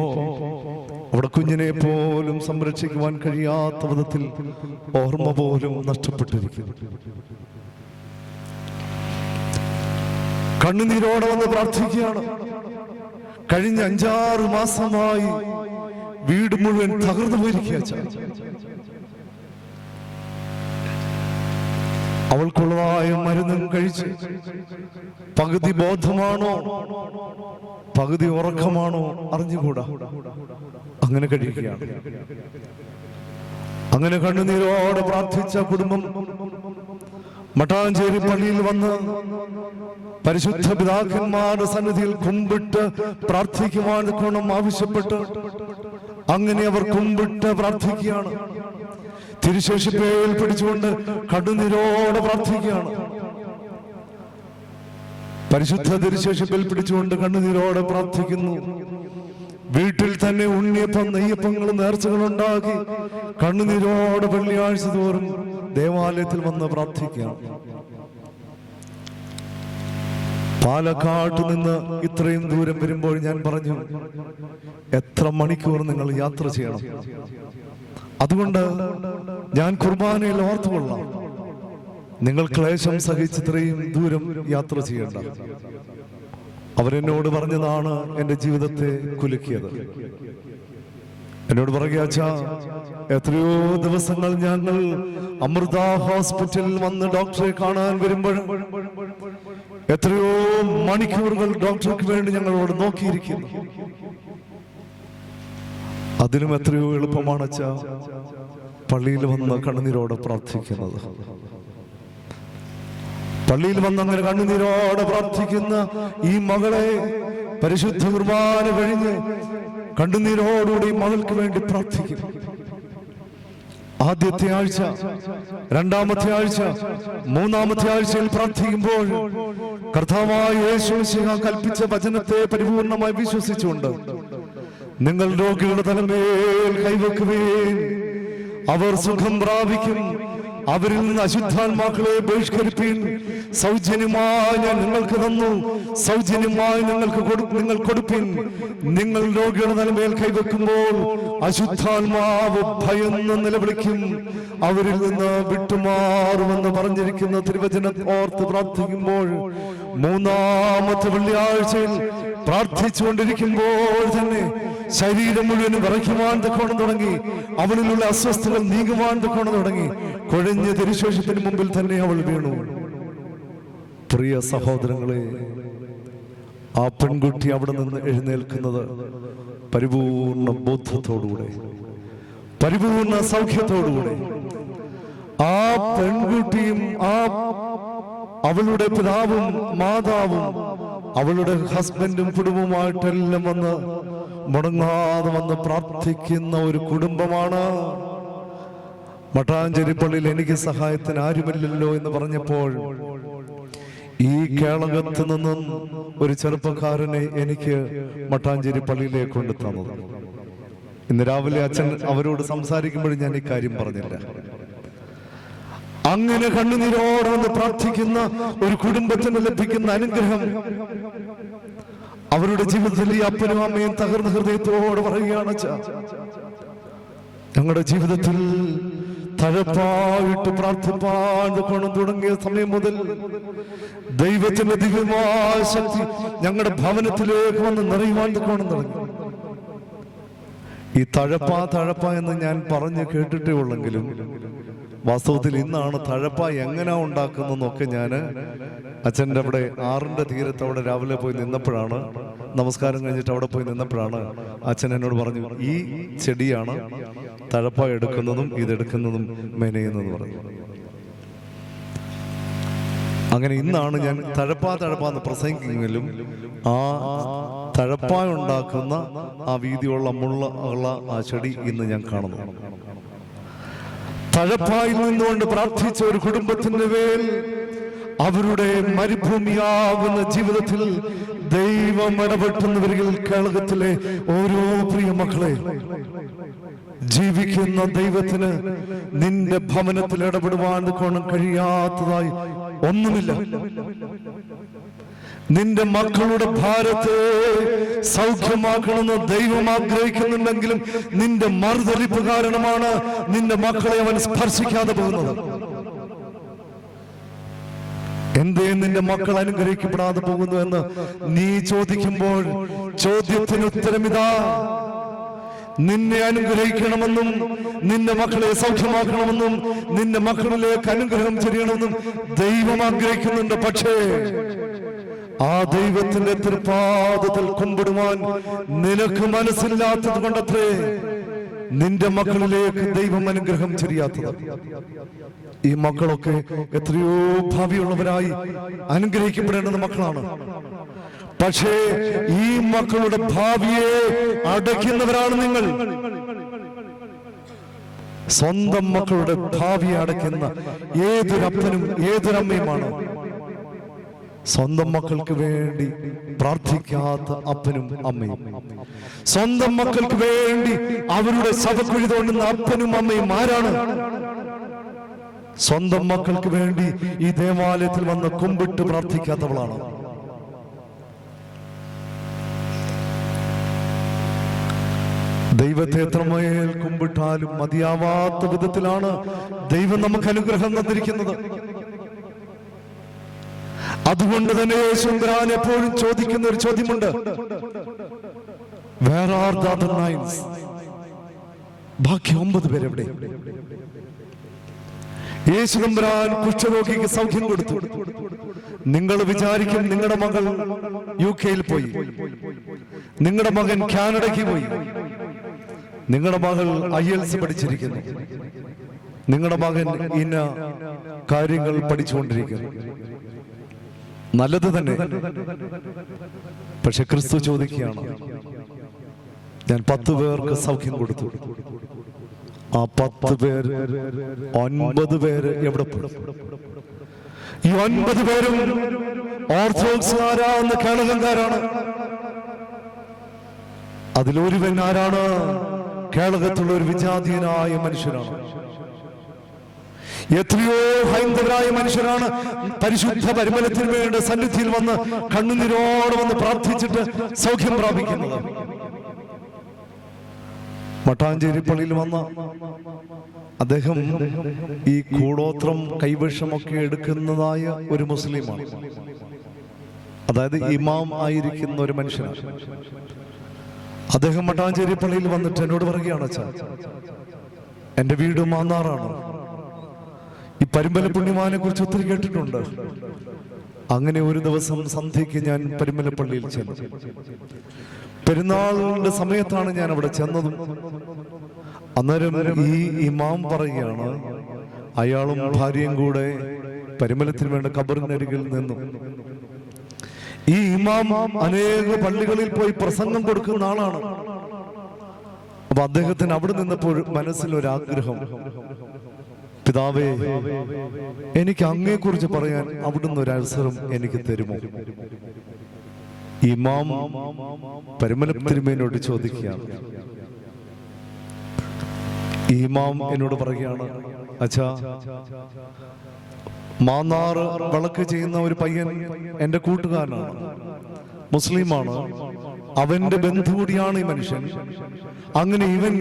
അവിടെ കുഞ്ഞിനെ പോലും സംരക്ഷിക്കുവാൻ കഴിയാത്ത വിധത്തിൽ ഓർമ്മ പോലും നഷ്ടപ്പെട്ടിരിക്കുന്നു. കണ്ണുനീരോടെ വന്ന് പ്രാർത്ഥിക്കുകയാണ്. കഴിഞ്ഞ 5-6 മാസമായി വീട് മുഴുവൻ തകർന്നു പോയിരിക്കുക. അവൾക്കുള്ളതായ മരുന്നും കഴിച്ച് പകുതി ബോധമാണോ പകുതി ഉറക്കമാണോ അറിഞ്ഞുകൂടാ. അങ്ങനെ കഴിയുകയാണ്. അങ്ങനെ കണ്ണുനീരോടെ പ്രാർത്ഥിച്ച കുടുംബം മട്ടാഞ്ചേരി പള്ളിയിൽ വന്ന് പരിശുദ്ധ പിതാക്കന്മാരുടെ സന്നിധിയിൽ കുമ്പിട്ട് പ്രാർത്ഥിക്കുവാൻ ആവശ്യപ്പെട്ട് അങ്ങനെ അവർ കുമ്പിട്ട് പ്രാർത്ഥിക്കുകയാണ്. തിരുശേഷിപ്പേൽ പിടിച്ചുകൊണ്ട് കണ്ണുനീരോടെ പ്രാർത്ഥിക്കുകയാണ്. പരിശുദ്ധ തിരുശേഷിപ്പിൽ പിടിച്ചുകൊണ്ട് കണ്ണുനീരോടെ പ്രാർത്ഥിക്കുന്നു. വീട്ടിൽ തന്നെ ഉണ്ണിയപ്പം, നെയ്യപ്പങ്ങളും നേർച്ചകളും ഉണ്ടാക്കി കണ്ണുനീരോടെ വെള്ളിയാഴ്ച തോറും ദേവാലയത്തിൽ വന്ന് പ്രാർത്ഥിക്കുകയാണ്. പാലക്കാട് നിന്ന് ഇത്രയും ദൂരം വരുമ്പോൾ ഞാൻ പറഞ്ഞു, എത്ര മണിക്കൂർ നിങ്ങൾ യാത്ര ചെയ്യണം. അതുകൊണ്ട് ഞാൻ കുർബാനയിൽ ഓർത്തുകൊള്ളാം, നിങ്ങൾ ക്ലേശം സഹിച്ച് ഇത്രയും ദൂരം യാത്ര ചെയ്യണ്ട. അവരെന്നോട് പറഞ്ഞതാണ് എന്റെ ജീവിതത്തെ കുലുക്കിയത്. എന്നോട് പറയുക, അച്ഛാ, എത്രയോ ദിവസങ്ങൾ ഞങ്ങൾ അമൃത ഹോസ്പിറ്റലിൽ വന്ന് ഡോക്ടറെ കാണാൻ വരുമ്പോൾ എത്രയോ മണിക്കൂറുകൾ ഡോക്ടർക്ക് വേണ്ടി ഞങ്ങളോട് നോക്കിയിരിക്കുന്നു. അതിലും എത്രയോ എളുപ്പമാണ് അച്ഛാ പള്ളിയിൽ വന്ന് കണ്ണുനീരോടെ പ്രാർത്ഥിക്കുന്നത്. പള്ളിയിൽ വന്ന് അങ്ങനെ കണ്ണുനീരോടെ പ്രാർത്ഥിക്കുന്ന ഈ മകളെ പരിശുദ്ധ കുർബാന കഴിഞ്ഞ് കണ്ണുനീരോടുകൂടി മകൾക്ക് വേണ്ടി പ്രാർത്ഥിക്കും. ആദ്യത്തെ ആഴ്ച, രണ്ടാമത്തെ ആഴ്ച, മൂന്നാമത്തെ ആഴ്ചയിൽ പ്രാർത്ഥിക്കുമ്പോൾ കർത്താവായ യേശു മിശിഹ കൽപ്പിച്ച വചനത്തെ പരിപൂർണമായി വിശ്വസിച്ചുകൊണ്ട് നിങ്ങൾ രോഗികളുടെ തലമേൽ കൈവെക്കുവേൻ, അവർ സുഖം പ്രാപിക്കും. അവരിൽ നിന്ന് അശുദ്ധാത്മാക്കളെ ബഹിഷ്കരിപ്പീൻ. സൗജന്യമായി ഞാൻ നിങ്ങൾക്ക് തന്നു, സൗജന്യമായി നിങ്ങൾ കൊടുപ്പിൻ. നിങ്ങൾ രോഗികളുടെ തലമേൽ കൈവെക്കുമ്പോൾ അശുദ്ധാത്മാവ് ഭയന്ന് നിലവിളിക്കും, അവരിൽ നിന്ന് വിട്ടുമാറുമെന്ന് പറഞ്ഞിരിക്കുന്ന തിരുവചനം ഓർത്ത് പ്രാർത്ഥിക്കുമ്പോൾ, മൂന്നാമത്തെ വെള്ളിയാഴ്ചയിൽ പ്രാർത്ഥിച്ചുകൊണ്ടിരിക്കുമ്പോൾ തന്നെ ശരീരം മുഴുവനും വിറയ്ക്കുവാൻ തക്കോണം തുടങ്ങി. അവളിലുള്ള അസ്വസ്ഥകൾ നീങ്ങുവാൻ തക്കോണം തുടങ്ങി. കുഴഞ്ഞ തിരുശേഷത്തിന് മുമ്പിൽ തന്നെ അവൾ വീണു. പ്രിയ സഹോദരങ്ങളെ, ആ പെൺകുട്ടി അവിടെ നിന്ന് എഴുന്നേൽക്കുന്നത് പരിപൂർണ ബോധത്തോടുകൂടെ, പരിപൂർണ സൗഖ്യത്തോടുകൂടെ. ആ പെൺകുട്ടിയും അവളുടെ പിതാവും മാതാവും അവളുടെ ഹസ്ബൻഡും കുടുംബവുമായിട്ടെല്ലാം വന്ന് മുടങ്ങാതെ വന്ന് പ്രാർത്ഥിക്കുന്ന ഒരു കുടുംബമാണ്. മട്ടാഞ്ചേരി പള്ളിയിൽ എനിക്ക് സഹായത്തിന് ആരുമില്ലല്ലോ എന്ന് പറഞ്ഞപ്പോൾ ഈ കേളകത്ത് നിന്നും ഒരു ചെറുപ്പക്കാരനെ എനിക്ക് മട്ടാഞ്ചേരി പള്ളിയിലേക്ക് കൊണ്ടു തന്നത്. ഇന്ന് രാവിലെ അച്ഛൻ അവരോട് സംസാരിക്കുമ്പോൾ ഞാൻ ഈ കാര്യം പറഞ്ഞില്ല. അങ്ങനെ കണ്ണുനീരോടെ വന്ന് പ്രാർത്ഥിക്കുന്ന ഒരു കുടുംബത്തിന് ലഭിക്കുന്ന അനുഗ്രഹം അവരുടെ ജീവിതത്തിൽ ഈ അപ്പനും അമ്മയും തകർന്ന ഹൃദയത്തോടെ പറയുകയാണ്, ഞങ്ങളുടെ ജീവിതത്തിൽ തഴപ്പായിട്ട് പ്രാർത്ഥിപ്പാൻ കൊണ്ടു തുടങ്ങിയ സമയം മുതൽ ദൈവത്തിന്റെ ദിവ്യമായ ശക്തി ഞങ്ങളുടെ ഭവനത്തിലേക്ക് വന്ന് നിറയുവാൻ കൊണ്ടു തുടങ്ങി. ഈ തഴപ്പ എന്ന് ഞാൻ പറഞ്ഞു കേട്ടിട്ടേ ഉള്ളെങ്കിലും വാസ്തവത്തിൽ ഇന്നാണ് തഴപ്പ എങ്ങനെ ഉണ്ടാക്കുന്നതെന്നൊക്കെ ഞാൻ അച്ഛൻ്റെ അവിടെ ആറിന്റെ തീരത്ത് അവിടെ രാവിലെ പോയി നിന്നപ്പോഴാണ്, നമസ്കാരം കഴിഞ്ഞിട്ട് അവിടെ പോയി നിന്നപ്പോഴാണ് അച്ഛൻ എന്നോട് പറഞ്ഞു, ഈ ചെടിയാണ് തഴപ്പ എടുക്കുന്നതും ഇതെടുക്കുന്നതും മെനയുന്നതെന്ന് പറഞ്ഞു. അങ്ങനെ ഇന്നാണ് ഞാൻ തഴപ്പ എന്ന് പ്രസംഗിക്കുമെങ്കിലും ആ തഴപ്പ ഉണ്ടാക്കുന്ന ആ വീതിയുള്ള മുള്ള ആ ചെടി ഇന്ന് ഞാൻ കാണുന്നു. തഴപ്പായിൽ നിന്നുകൊണ്ട് പ്രാർത്ഥിച്ച ഒരു കുടുംബത്തിന്റെ മേൽ അവരുടെ മരുഭൂമിയാകുന്ന ജീവിതത്തിൽ ദൈവം ഇടപെട്ടുന്നവരിൽ കേരളത്തിലെ ഓരോ പ്രിയ മക്കളെ, ജീവിക്കുന്ന ദൈവത്തിന് നിന്റെ ഭവനത്തിൽ ഇടപെടുവാൻ കോണം കഴിയാത്തതായി ഒന്നുമില്ല. നിന്റെ മക്കളുടെ ഭാരത്തെ സൗഖ്യമാക്കണമെന്ന് ദൈവം ആഗ്രഹിക്കുന്നുണ്ടെങ്കിലും നിന്റെ മറുതലിപ്പ് കാരണമാണ് നിന്റെ മക്കളെ അവൻ സ്പർശിക്കാതെ പോകുന്നത്. എന്തേ നിന്റെ മക്കൾ അനുഗ്രഹിക്കപ്പെടാതെ പോകുന്നു എന്ന് നീ ചോദിക്കുമ്പോൾ ചോദ്യത്തിന് ഉത്തരമിതാ, നിന്നെ അനുഗ്രഹിക്കണമെന്നും നിന്റെ മക്കളെ സൗഖ്യമാക്കണമെന്നും നിന്റെ മക്കളിലേക്ക് അനുഗ്രഹം ചെയ്യണമെന്നും ദൈവം ആഗ്രഹിക്കുന്നുണ്ട്. പക്ഷേ ആ ദൈവത്തിന്റെ തൃപ്പാദത്തിൽ കുമ്പിടുവാൻ നിനക്ക് മനസ്സില്ലാത്തത് കൊണ്ടത്രേ നിന്റെ മക്കളിലേക്ക് ദൈവം അനുഗ്രഹം ചെയ്യാത്തത്. ഈ മക്കളൊക്കെ എത്രയോ ഭാവിയുള്ളവരായി അനുഗ്രഹിക്കപ്പെടേണ്ടുന്ന മക്കളാണ്. പക്ഷേ ഈ മക്കളുടെ ഭാവിയെ അടയ്ക്കുന്നവരാണ് നിങ്ങൾ. സ്വന്തം മക്കളുടെ ഭാവിയെ അടയ്ക്കുന്ന ഏതൊരപ്പനും ഏതൊരമ്മയുമാണ് സ്വന്തം മക്കൾക്ക് വേണ്ടി പ്രാർത്ഥിക്കാത്ത അപ്പനും അമ്മയും. സ്വന്തം മക്കൾക്ക് വേണ്ടി അവരുടെ ശവക്കുഴി തോണ്ടുന്ന അപ്പനും അമ്മയും ആരാണ്? സ്വന്തം മക്കൾക്ക് വേണ്ടി ഈ ദേവാലയത്തിൽ വന്ന് കുമ്പിട്ട് പ്രാർത്ഥിക്കാത്തവളാണ്. ദൈവത്തെ എത്രമേൽ കുമ്പിട്ടാലും മതിയാവാത്ത വിധത്തിലാണ് ദൈവം നമുക്ക് അനുഗ്രഹം തന്നിരിക്കുന്നത്. അതുകൊണ്ട് തന്നെ യേശുദാൻ എപ്പോഴും ചോദിക്കുന്ന ഒരു ചോദ്യമുണ്ട്, Where are the other 9? ബാക്കി 9 പേരെവിടെ? യേശുദാൻ കുഷ്ഠരോഗിക്ക് സൗഖ്യം കൊടുത്തു. നിങ്ങൾ വിചാരിക്കും നിങ്ങളുടെ മകൾ UK പോയി, നിങ്ങളുടെ മകൻ കാനഡയ്ക്ക് പോയി, നിങ്ങളുടെ മകൾ IELTS പഠിച്ചിരിക്കുന്നു, നിങ്ങളുടെ മകൻ ഇന്ന കാര്യങ്ങൾ പഠിച്ചുകൊണ്ടിരിക്കുന്നു. നല്ലത് തന്നെ. പക്ഷെ ക്രിസ്തു ചോദിക്കുകയാണ്, ഞാൻ 10 പേർക്ക് സൗഖ്യം കൊടുത്തു. ആ 10 പേർ 9 പേര് എവിടെ പോയി? ഈ 9 പേരും ഓർത്തഡോക്സുകാരാണ്, കേരളക്കാരാണ്. അതിലൊരുവൻ ആരാണ്? കേരളത്തിലുള്ള ഒരു വിജാതീയനായ മനുഷ്യനാണ്. എത്രയോ ഹൈന്ദവരായ മനുഷ്യരാണ് പരിശുദ്ധ പരിമളത്തിന് വേണ്ടി സന്നിധിയിൽ വന്ന് കണ്ണുനീരോടെ വന്ന് പ്രാർത്ഥിച്ചിട്ട് സൗഖ്യം പ്രാപിക്കുന്നത്. മട്ടാഞ്ചേരി പള്ളിയിൽ വന്ന അദ്ദേഹം ഈ കൂടോത്രം കൈവശമൊക്കെ എടുക്കുന്നതായ ഒരു മുസ്ലിമാണ്. അതായത് ഇമാം ആയിരിക്കുന്ന ഒരു മനുഷ്യനാണ്. അദ്ദേഹം മട്ടാഞ്ചേരി പള്ളിയിൽ വന്നിട്ട് എന്നോട് പറയുകയാണ്, അച്ഛാ, എന്റെ വീട് മാന്നാറാണ്. ഈ പരിമല പുണ്യമാനെ കുറിച്ച് ഒത്തിരി കേട്ടിട്ടുണ്ട്. അങ്ങനെ ഒരു ദിവസം സന്ധ്യയ്ക്ക് ഞാൻ പരിമല പള്ളിയിൽ ചെന്നു. പെരുന്നാളിന്റെ സമയത്താണ് ഞാൻ അവിടെ ചെന്നതും. അന്നേരം ഈ ഇമാം പറയുകയാണ്, അയാളും ഭാര്യയും കൂടെ പരിമലത്തിന് വേണ്ട ഖബറിനരികിൽ നിന്നു. ഈ ഇമാം അനേക പള്ളികളിൽ പോയി പ്രസംഗം കൊടുക്കുന്ന ആളാണ്. അപ്പൊ അദ്ദേഹത്തിന് അവിടെ നിന്നപ്പോൾ മനസ്സിലൊരാഗ്രഹം, പിതാവേ, എനിക്ക് അങ്ങയെക്കുറിച്ച് പറയാൻ അവിടുന്ന് ഒരു അവസരം എനിക്ക് തരുമോ? ഇമാം പരിമല തിരുമേനോട് ചോദിക്കുകയാണ്. ഇമാം എന്നോട് പറയുകയാണ്, അച്ഛാ, മാന്നാറ് വിളക്ക് ചെയ്യുന്ന ഒരു പയ്യൻ എന്റെ കൂട്ടുകാരനാണ്, മുസ്ലിമാണ്. അവന്റെ ബന്ധു കൂടിയാണ് ഈ മനുഷ്യൻ. അങ്ങനെ ഇവൻ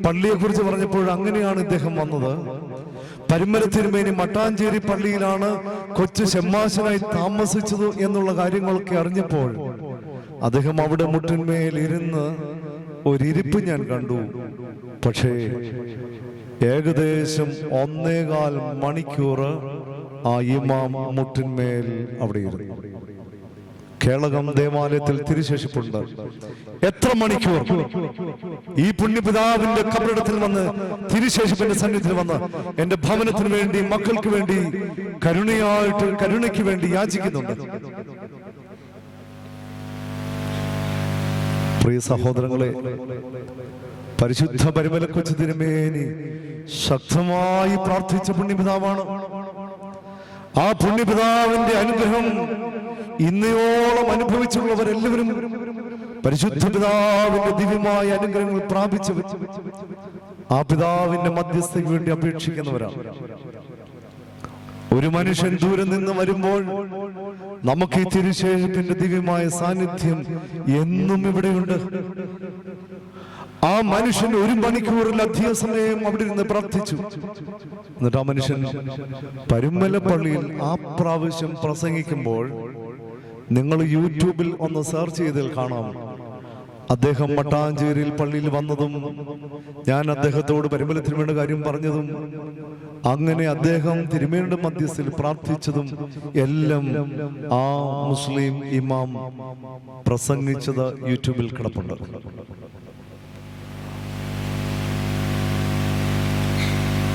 പള്ളിയെ കുറിച്ച് പറഞ്ഞപ്പോൾ അങ്ങനെയാണ് ഇദ്ദേഹം വന്നത്. പരിമല തിരുമേനി മട്ടാഞ്ചേരി പള്ളിയിലാണ് കൊച്ചു ഷെമ്മാശനായി താമസിച്ചത് എന്നുള്ള കാര്യങ്ങളൊക്കെ അറിഞ്ഞപ്പോൾ അദ്ദേഹം അവിടെ മുട്ടിന്മേൽ ഇരുന്ന് ഒരിരിപ്പ് ഞാൻ കണ്ടു. പക്ഷേ ഏകദേശം 1.25 മണിക്കൂർ ആ ഇമാം മുട്ടിന്മേൽ അവിടെ ഇരുന്നു. കേളകം ദേവാലയത്തിൽ തിരുശേഷിപ്പുണ്ട്. എത്ര മണിക്കൂർ ഈ പുണ്യപിതാവിന്റെ ഖബറിടത്തിൽ വന്ന് തിരുശേഷിപ്പിന്റെ സന്നിധിയിൽ വന്ന് എന്റെ ഭവനത്തിന് വേണ്ടി, മക്കൾക്ക് വേണ്ടി, കരുണയ്ക്ക് വേണ്ടി യാചിക്കുന്നുണ്ട്. പ്രിയ സഹോദരങ്ങളെ, പരിശുദ്ധ പരിമല കൊച്ചു തിരുമേനി ശക്തമായി പ്രാർത്ഥിച്ച പുണ്യപിതാവാണ്. ആ പുണ്യപിതാവിന്റെ അനുഗ്രഹം ഇന്നയോളം അനുഭവിച്ചുള്ളവരെല്ലാവരും പരിശുദ്ധ പിതാവിന്റെ ദിവ്യമായ അനുഗ്രഹങ്ങൾ പ്രാപിച്ചു ആ പിതാവിന്റെ മധ്യസ്ഥയ്ക്ക് വേണ്ടി അപേക്ഷിക്കുന്നവരാണ്. ഒരു മനുഷ്യൻ ദൂരെ നിന്ന് വരുമ്പോൾ നമുക്ക് ഈ തിരുശേഷിപ്പിന്റെ ദിവ്യമായ സാന്നിധ്യം എന്നും ഇവിടെയുണ്ട്. ആ മനുഷ്യൻ 1 മണിക്കൂറിലധികം സമയം അവിടെ ഇരുന്ന് പ്രാർത്ഥിച്ചു. എന്നിട്ട് ആ മനുഷ്യൻ പരിമല പള്ളിയിൽ ആ പ്രാവശ്യം പ്രസംഗിക്കുമ്പോൾ നിങ്ങൾ യൂട്യൂബിൽ ഒന്ന് സെർച്ച് ചെയ്താൽ കാണാം. അദ്ദേഹം മട്ടാഞ്ചേരിയിൽ പള്ളിയിൽ വന്നതും ഞാൻ അദ്ദേഹത്തോട് പരിമല തിരുമേനിയുടെ കാര്യം പറഞ്ഞതും അങ്ങനെ അദ്ദേഹം തിരുമേനിയുടെ മധ്യസ്ഥയിൽ പ്രാർത്ഥിച്ചതും എല്ലാം ആ മുസ്ലിം ഇമാം പ്രസംഗിച്ചത് യൂട്യൂബിൽ കിടപ്പുണ്ട്.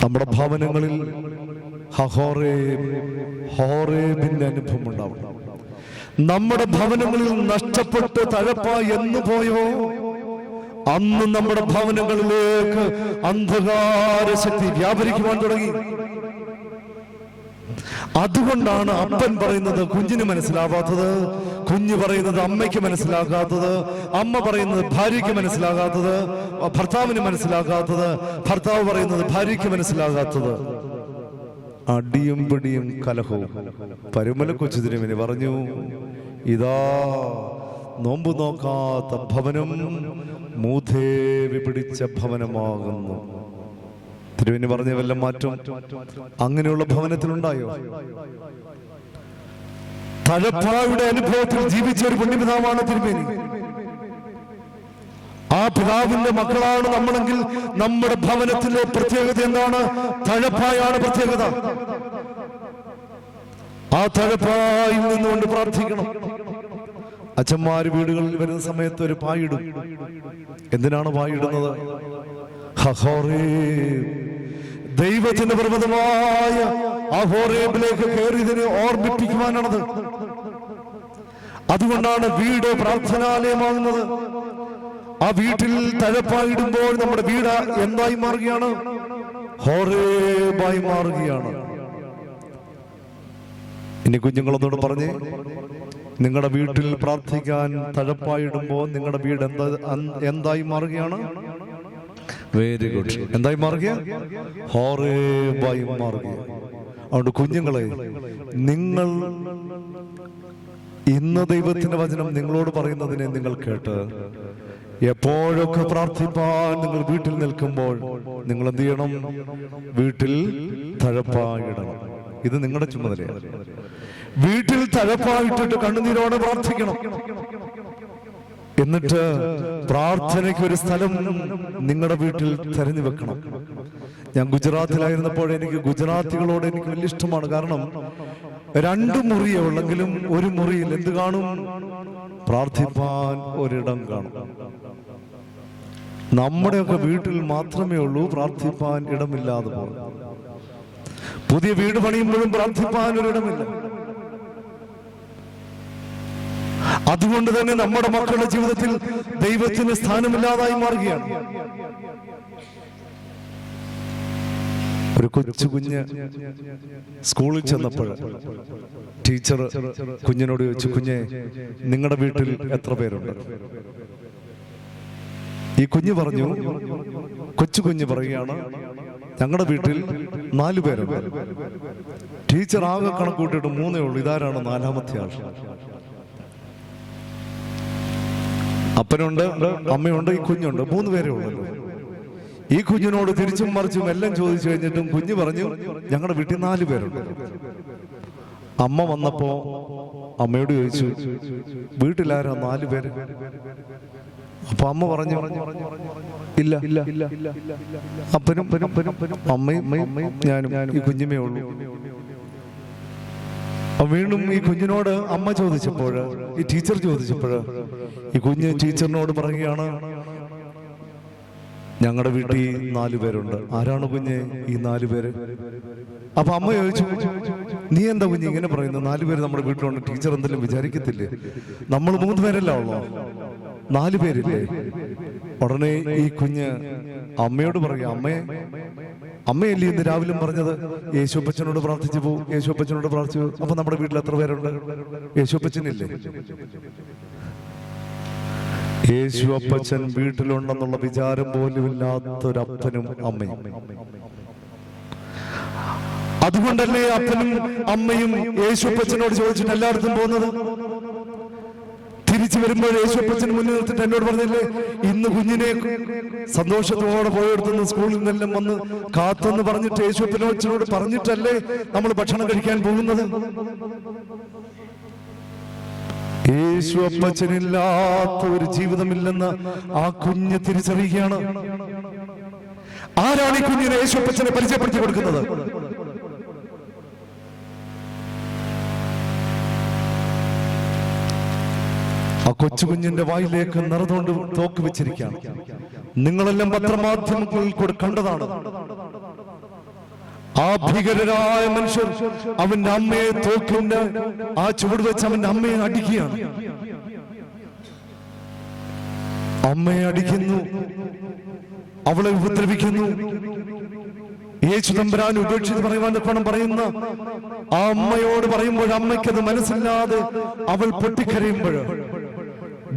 നമ്മുടെ ഭവനങ്ങളിൽ ഹോറേബിന്റെ അനുഭവം ഉണ്ടാവണം. നമ്മുടെ ഭവനങ്ങളിൽ നഷ്ടപ്പെട്ട് തഴപ്പായി എന്ന് പോയോ അന്ന് നമ്മുടെ ഭവനങ്ങളിലേക്ക് അന്ധകാര ശക്തി വ്യാപരിക്കുവാൻ തുടങ്ങി. അതുകൊണ്ടാണ് അപ്പൻ പറയുന്നത് കുഞ്ഞിന് മനസ്സിലാവാത്തത്, കുഞ്ഞ് പറയുന്നത് അമ്മയ്ക്ക് മനസ്സിലാകാത്തത്, അമ്മ പറയുന്നത് ഭാര്യയ്ക്ക് മനസ്സിലാകാത്തത്, ഭർത്താവിന് മനസ്സിലാകാത്തത്, ഭർത്താവ് പറയുന്നത് ഭാര്യയ്ക്ക് മനസ്സിലാകാത്തത്. അടിയും പിടിയും കലഹവും. പരിമല കൊച്ചു തിരുമേനി പറഞ്ഞു, ഇതാ നോമ്പ് നോക്കാത്ത ഭവനം മൂധേവി പിടിച്ച ഭവനമാകുന്നു. തിരുമേനി പറഞ്ഞ വല്ല മാറ്റം അങ്ങനെയുള്ള ഭവനത്തിലുണ്ടായോ? തഴപ്പായുടെ അനുഭവത്തിൽ ജീവിച്ച ഒരു പുണ്യപിതാവാണ് തിരുമേനി. ആ പിതാവിന്റെ മക്കളാണ് നമ്മളെങ്കിൽ നമ്മുടെ ഭവനത്തിലെ പ്രത്യേകത എന്താണ്? തഴപ്പായാണ് പ്രത്യേകത. ആ തഴപ്പായിൽ നിന്നുകൊണ്ട് പ്രാർത്ഥിക്കണം. അച്ഛന്മാര് വീടുകളിൽ വരുന്ന സമയത്ത് ഒരു പായിടും. എന്തിനാണ് പായിടുന്നത്? ദൈവത്തിന്റെ പർവ്വതമായ ഹോറേബിലേക്ക് കയറിയതിനെ ഓർമ്മിപ്പിക്കുവാനാണത്. അതുകൊണ്ടാണ് വീട് പ്രാർത്ഥനാലയമാകുന്നത്. ആ വീട്ടിൽ തഴപ്പായിടുമ്പോൾ നമ്മുടെ വീട് എന്തായി മാറുകയാണ്? ഹോറേബായി മാറുകയാണ്. ഇനി കുഞ്ഞുങ്ങളൊന്നോട് പറഞ്ഞേ, നിങ്ങളുടെ വീട്ടിൽ പ്രാർത്ഥിക്കാൻ തഴപ്പായിടുമ്പോൾ നിങ്ങളുടെ വീട് എന്തായി മാറുകയാണ്? Very good. എന്തായി മാറുക? ഹോറേബായി മാറുക. അതുകൊണ്ട് കുഞ്ഞുങ്ങളെ, നിങ്ങൾ ഇന്ന് ദൈവത്തിന്റെ വചനം നിങ്ങളോട് പറയുന്നതിനെ നിങ്ങൾ കേട്ട് എപ്പോഴൊക്കെ പ്രാർത്ഥിപ്പാൻ നിങ്ങൾ വീട്ടിൽ നിൽക്കുമ്പോൾ നിങ്ങൾ എന്ത് ചെയ്യണം? വീട്ടിൽ തഴപ്പായിടണം. ഇത് നിങ്ങളുടെ ചുമതലയാണ്. വീട്ടിൽ തഴപ്പായിട്ടിട്ട് കണ്ണുനീരോടെ പ്രാർത്ഥിക്കണം. എന്നിട്ട് പ്രാർത്ഥനയ്ക്ക് ഒരു സ്ഥലം നിങ്ങളുടെ വീട്ടിൽ തെരഞ്ഞു വെക്കണം. ഞാൻ ഗുജറാത്തിലായിരുന്നപ്പോൾ എനിക്ക് ഗുജറാത്തികളോട് എനിക്ക് വലിയ ഇഷ്ടമാണ്. കാരണം 2 മുറിയേ ഉള്ളെങ്കിലും ഒരു മുറിയിൽ എന്ത് കാണും? പ്രാർത്ഥിപ്പാൻ ഒരിടം കാണും. നമ്മുടെയൊക്കെ വീട്ടിൽ മാത്രമേ ഉള്ളൂ പ്രാർത്ഥിപ്പാൻ ഇടമില്ലാതെ പോകും. പുതിയ വീട് പണിയുമ്പോഴും പ്രാർത്ഥിപ്പാൻ ഒരിടമില്ല. അതുകൊണ്ട് തന്നെ നമ്മുടെ മക്കളുടെ ജീവിതത്തിൽ ദൈവത്തിന് സ്ഥാനമില്ലാതായി മാറുകയാണ്. ഒരു കൊച്ചു കുഞ്ഞ് സ്കൂളിൽ ചെന്നപ്പോൾ ടീച്ചർ കുഞ്ഞിനോട് ചോദിച്ചു, കുഞ്ഞെ, നിങ്ങളുടെ വീട്ടിൽ എത്ര പേരുണ്ട്? ഈ കുഞ്ഞ് പറഞ്ഞു, കൊച്ചു കുഞ്ഞ് പറയുകയാണ്, ഞങ്ങളുടെ വീട്ടിൽ 4 പേരുണ്ട്. ടീച്ചർ ആകെ കണക്കൂട്ടിട്ട് 3 ഉള്ളൂ. ഇതാരാണ് 4ാമത്തെ ആൾ? അപ്പനുണ്ട്, അമ്മയുണ്ട്, ഈ കുഞ്ഞുണ്ട്. 3 പേരേ ഉള്ളൂ. ഈ കുഞ്ഞിനോട് തിരിച്ചും മറിച്ചും എല്ലാം ചോദിച്ചു കഴിഞ്ഞിട്ടും കുഞ്ഞ് പറഞ്ഞു, ഞങ്ങളുടെ വീട്ടിൽ 4 പേരുണ്ട്. അമ്മ വന്നപ്പോ അമ്മയോട് ചോദിച്ചു, വീട്ടിലാരാ 4 പേര്? അപ്പൊ അമ്മ പറഞ്ഞു, ഇല്ല, അപ്പനും അമ്മയും ഞാനും ഈ കുഞ്ഞുമേ ഉള്ളൂ. വീണ്ടും ഈ കുഞ്ഞിനോട് അമ്മ ചോദിച്ചപ്പോൾ, ഈ ടീച്ചർ ചോദിച്ചപ്പോൾ ഈ കുഞ്ഞ് ടീച്ചറിനോട് പറയുകയാണ്, ഞങ്ങളുടെ വീട്ടിൽ 4 പേരുണ്ട്. ആരാണ് കുഞ്ഞ് ഈ 4 പേര്? അപ്പൊ അമ്മ ചോദിച്ചു, നീ എന്താ കുഞ്ഞ് ഇങ്ങനെ പറയുന്നത്? 4 പേര് നമ്മുടെ വീട്ടിലുണ്ട്. ടീച്ചർ എന്തെങ്കിലും വിചാരിക്കത്തില്ലേ? നമ്മൾ 3 പേരല്ല ഉള്ളോ, 4 പേരില്ലേ? ഉടനെ ഈ കുഞ്ഞ് അമ്മയോട് പറയാ, അമ്മയല്ലേ ഇന്ന് രാവിലെ പറഞ്ഞത് യേശുപ്പച്ചനോട് പ്രാർത്ഥിച്ചു പോകും, യേശുപ്പച്ചനോട് പ്രാർത്ഥിച്ചു. അപ്പൊ നമ്മുടെ വീട്ടിൽ എത്ര പേരുണ്ട്? യേശുപ്പച്ചനില്ലേ? യേശു അപ്പച്ചൻ വീട്ടിലുണ്ടെന്നുള്ള വിചാരം പോലും ഇല്ലാത്തൊരപ്പനും അമ്മയും. അതുകൊണ്ടല്ലേ അപ്പനും അമ്മയും യേശുപ്പച്ചനോട് ചോദിച്ചിട്ട് എല്ലായിടത്തും പോകുന്നത്? തിരിച്ചു വരുമ്പോൾ യേശുപ്പച്ചൻ മുന്നിൽ നിർത്തിട്ട് എന്നോട് പറഞ്ഞില്ലേ, ഇന്ന് കുഞ്ഞിനെ സന്തോഷത്തോടെ പോയെടുത്തുനിന്ന് സ്കൂളിൽ നിന്നെല്ലാം വന്ന് കാത്തെന്ന് പറഞ്ഞിട്ട് യേശുപ്പച്ചനോട് പറഞ്ഞിട്ടല്ലേ നമ്മൾ ഭക്ഷണം കഴിക്കാൻ പോകുന്നത്? യേശു അപ്പച്ചനില്ലാത്ത ഒരു ജീവിതമില്ലെന്ന് ആ കുഞ്ഞ് തിരിച്ചറിയുകയാണ്. ആരാണ് ഈ കുഞ്ഞിനെ യേശു അപ്പച്ചനെ പരിചയപ്പെടുത്തി കൊടുക്കുന്നത്? ആ കൊച്ചു കുഞ്ഞിന്റെ വായിലേക്ക് നിറതുകൊണ്ട് തോക്ക് വെച്ചിരിക്കുകയാണ്. നിങ്ങളെല്ലാം പത്രമാധ്യമങ്ങളിൽ കൂടെ കണ്ടതാണ്. ആ ഭീകരരായ മനുഷ്യർ അവന്റെ അമ്മയെ തോക്കിന്റെ ആ ചുവട് വെച്ച് അവന്റെ അമ്മയെ അടിക്കുകയാണ്. അമ്മയെ അടിക്കുന്നു, അവളെ ഉപദ്രവിക്കുന്നു. യേശു തമ്പുരാൻ ഉപേക്ഷിച്ച് പറയുവാൻ പണം പറയുന്ന ആ അമ്മയോട് പറയുമ്പോൾ അമ്മയ്ക്കത് മനസ്സില്ലാതെ അവൾ പൊട്ടിക്കരയുമ്പോൾ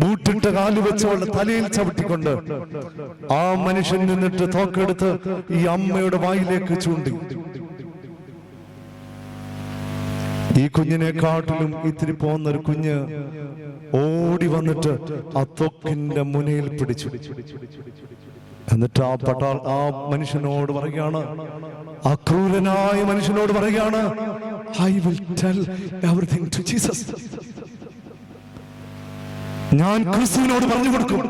ബൂട്ടിട്ട കാല് വെച്ച് അവളുടെ തലയിൽ ചവിട്ടിക്കൊണ്ട് ആ മനുഷ്യൻ നിന്നിട്ട് തോക്കെടുത്ത് ഈ അമ്മയുടെ വായിലേക്ക് ചൂണ്ടി. ഈ കുഞ്ഞിനെക്കാട്ടിലും ഇത്തിരി പോകുന്നൊരു കുഞ്ഞ് ഓടി വന്നിട്ട് ആ തൊക്കിന്റെ മുനയിൽ പിടിച്ചു. എന്നിട്ട് ആ മനുഷ്യനോട് പറയുകയാണ്, ആ ക്രൂരനായ മനുഷ്യനോട് പറയുകയാണ്, I will tell everything to Jesus. ഞാൻ ക്രിസ്തുവിനോട് പറഞ്ഞു കൊടുക്കും.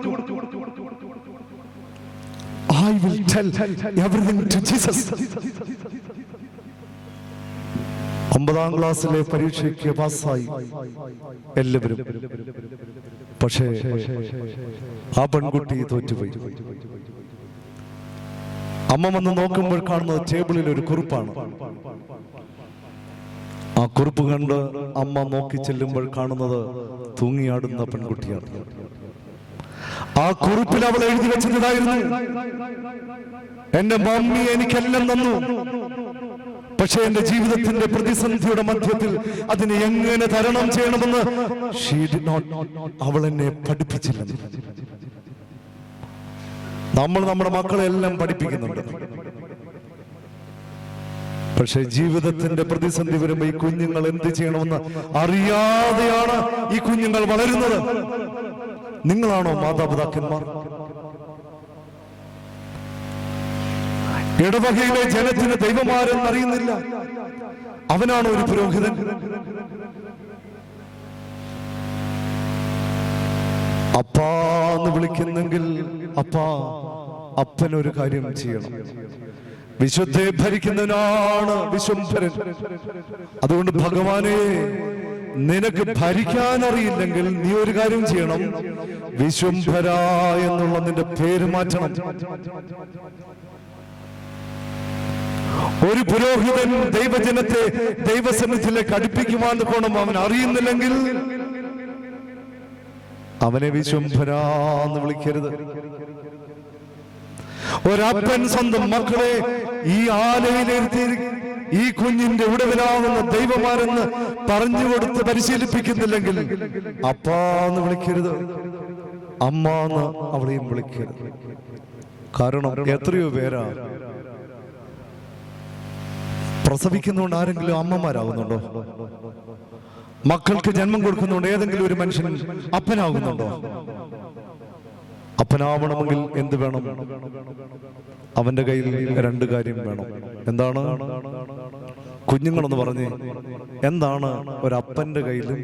I will tell everything to Jesus. 9ാം ക്ലാസ്സിലെ പരീക്ഷയ്ക്ക് പാസ്സായി എല്ലാവരും. പക്ഷേ ആ പെൺകുട്ടി തോറ്റുപോയി. അമ്മ വന്ന് നോക്കുമ്പോൾ കാണുന്നത് ടേബിളിൽ ഒരു കുറിപ്പാണ്. ആ കുറിപ്പ് കണ്ട് അമ്മ നോക്കി ചെല്ലുമ്പോൾ കാണുന്നത് തൂങ്ങിയാടുന്ന പെൺകുട്ടിയാണ്. ആ കുറിപ്പിൽ അവൾ എഴുതി വെച്ചിട്ടുണ്ടായിരുന്നു, എന്റെ മമ്മി എനിക്കെല്ലാം തന്നു, പക്ഷെ എന്റെ ജീവിതത്തിന്റെ പ്രതിസന്ധിയുടെ മധ്യത്തിൽ അതിനെ എങ്ങനെ തരണം ചെയ്യണമെന്ന് അവൾ എന്നെ പഠിപ്പിച്ചില്ല. നമ്മൾ നമ്മുടെ മക്കളെ എല്ലാം പഠിപ്പിക്കുന്നുണ്ട്. പക്ഷെ ജീവിതത്തിന്റെ പ്രതിസന്ധി വരുമ്പോ ഈ കുഞ്ഞുങ്ങൾ എന്ത് ചെയ്യണമെന്ന് അറിയാതെയാണ് ഈ കുഞ്ഞുങ്ങൾ വളരുന്നത്. നിങ്ങളാണോ മാതാപിതാക്കന്മാർ? ഇടവകയിലെ ജനത്തിന് ദൈവമാരെന്ന് അറിയുന്നില്ല. അവനാണ് ഒരു പുരോഹിതൻ. അപ്പാന്ന് വിളിക്കുന്നെങ്കിൽ അപ്പനൊരു കാര്യം ചെയ്യണം. വിശുദ്ധയെ ഭരിക്കുന്നവനാണ് വിശ്വംഭരൻ. അതുകൊണ്ട് ഭഗവാനെ, നിനക്ക് ഭരിക്കാൻ അറിയില്ലെങ്കിൽ നീ ഒരു കാര്യം ചെയ്യണം, വിശ്വംഭര എന്നുള്ള നിന്റെ പേര് മാറ്റണം. ഒരു പുരോഹിതൻ ദൈവജനത്തെ ദൈവസന്നിധിയിലേക്ക് അടുപ്പിക്കുവാൻ കോണം അവൻ അറിയുന്നില്ലെങ്കിൽ അവനെ വിശ്വംഭര എന്ന് വിളിക്കരുത്. ഒരപ്പൻ സ്വന്തം മക്കളെ ഈ ആലയിലിരുത്തി ഈ കുഞ്ഞിന്റെ ഉടവിലാവുന്ന ദൈവമാരെന്ന് പറഞ്ഞു കൊടുത്ത് പരിശീലിപ്പിക്കുന്നില്ലെങ്കിൽ അപ്പാന്ന് വിളിക്കരുത്, അമ്മാന്ന് അവളെയും വിളിക്കരുത്. കാരണം എത്രയോ പേരാ പ്രസവിക്കുന്നതുകൊണ്ട് ആരെങ്കിലും അമ്മമാരാകുന്നുണ്ടോ? മക്കൾക്ക് ജന്മം കൊടുക്കുന്നുണ്ട് ഏതെങ്കിലും ഒരു മനുഷ്യൻ അപ്പനാകുന്നുണ്ടോ? അപ്പനാവണമെങ്കിൽ എന്ത് വേണം? അവന്റെ കയ്യിൽ രണ്ട് കാര്യം വേണം. എന്താണ്? കുഞ്ഞുങ്ങളെന്ന് പറഞ്ഞ് എന്താണ് ഒരപ്പന്റെ കയ്യിലും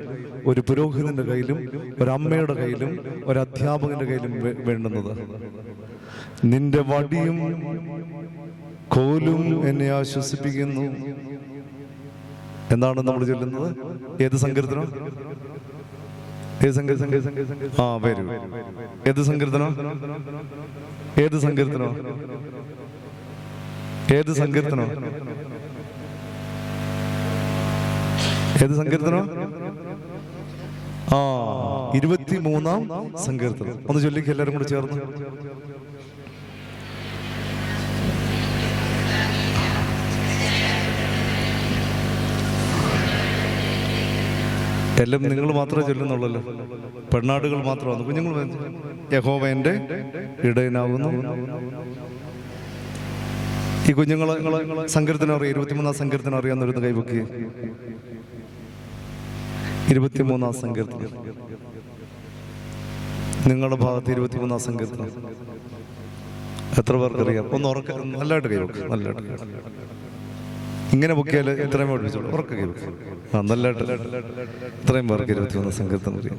ഒരു പുരോഹിതന്റെ കയ്യിലും ഒരമ്മയുടെ കയ്യിലും ഒരു അധ്യാപകന്റെ കയ്യിലും വേണ്ടുന്നത്? നിന്റെ വടിയും കോലും എന്നെ ആശ്വസിപ്പിക്കുന്നു. എന്താണ് നമ്മൾ ചൊല്ലുന്നത്? ഏത് സങ്കീർത്തനം? ഏത് സങ്കീർത്തനം? വരൂ. ഏത് സങ്കീർത്തനം? ഏത് സങ്കീർത്തനം? ഏത് സങ്കീർത്തനം? ഏത് സങ്കീർത്തനം? 23-ാം സങ്കീർത്തനം. ഒന്ന് ചൊല്ലിക്ക് എല്ലാവരും കൂടി ചേർന്ന്. എല്ലാം നിങ്ങൾ മാത്രമേ ചൊല്ലുന്നുള്ളല്ലോ, പെണ്ണാടുകൾ മാത്രമാണ്. കുഞ്ഞുങ്ങൾ യഹോവ എൻ്റെ ഇടയനാകുന്നു. ഈ കുഞ്ഞുങ്ങളെ സങ്കീർത്തനം അറിയാം? 23-ാം സങ്കീർത്തനം അറിയാവുന്നവരൊന്ന് കൈവയ്ക്കുക. 23-ാം സങ്കീർത്തനം നിങ്ങളുടെ ഭാഗത്ത് 23-ാം സങ്കീർത്തനം എത്ര പേർക്കറിയാം? ഒന്ന് ഉറക്ക നല്ലതായിട്ട് കൈവയ്ക്കുക. നല്ലതായിട്ട് ഇങ്ങനെ പൊക്കിയാൽ ഇത്രയും പഠിപ്പിച്ചോളൂ. ഉറക്ക കൈവയ്ക്കുക. നല്ലതായിട്ട് ഇത്രയും പേർക്ക് 23-ാം സങ്കീർത്തനം അറിയാം.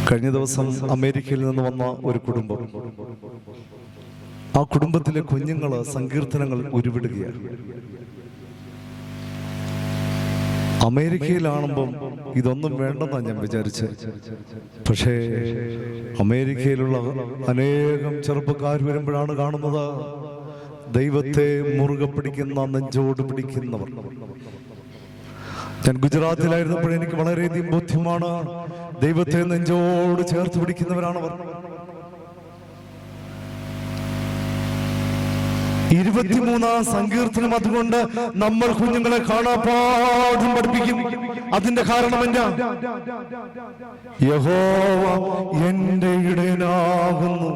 കഴിഞ്ഞ ദിവസം അമേരിക്കയിൽ നിന്ന് വന്ന ഒരു കുടുംബം, ആ കുടുംബത്തിലെ കുഞ്ഞുങ്ങള് സങ്കീർത്തനങ്ങൾ ഉരുവിടുകയാണ്. അമേരിക്കയിലാണുമ്പം ഇതൊന്നും വേണ്ടെന്നാണ് ഞാൻ വിചാരിച്ചത്. പക്ഷേ അമേരിക്കയിലുള്ള അനേകം ചെറുപ്പക്കാർ വരുമ്പോഴാണ് കാണുന്നത് ദൈവത്തെ മുറുകെ പിടിക്കുന്ന, നെഞ്ചോട് പിടിക്കുന്നവർ. ഞാൻ ഗുജറാത്തിലായിരുന്നപ്പോൾ എനിക്ക് വളരെയധികം ബോധ്യമാണ്, ദൈവത്തെ നെഞ്ചോട് ചേർത്ത് പിടിക്കുന്നവരാണവർ. 23-ാം സങ്കീർത്തനം അതുകൊണ്ട് നമ്മൾ കുഞ്ഞുങ്ങളെ കാണാപ്പാഠം പഠിപ്പിക്കും. അതിന്റെ കാരണം എന്താ? യഹോവ എന്റെ ഇടയനാകുന്നു.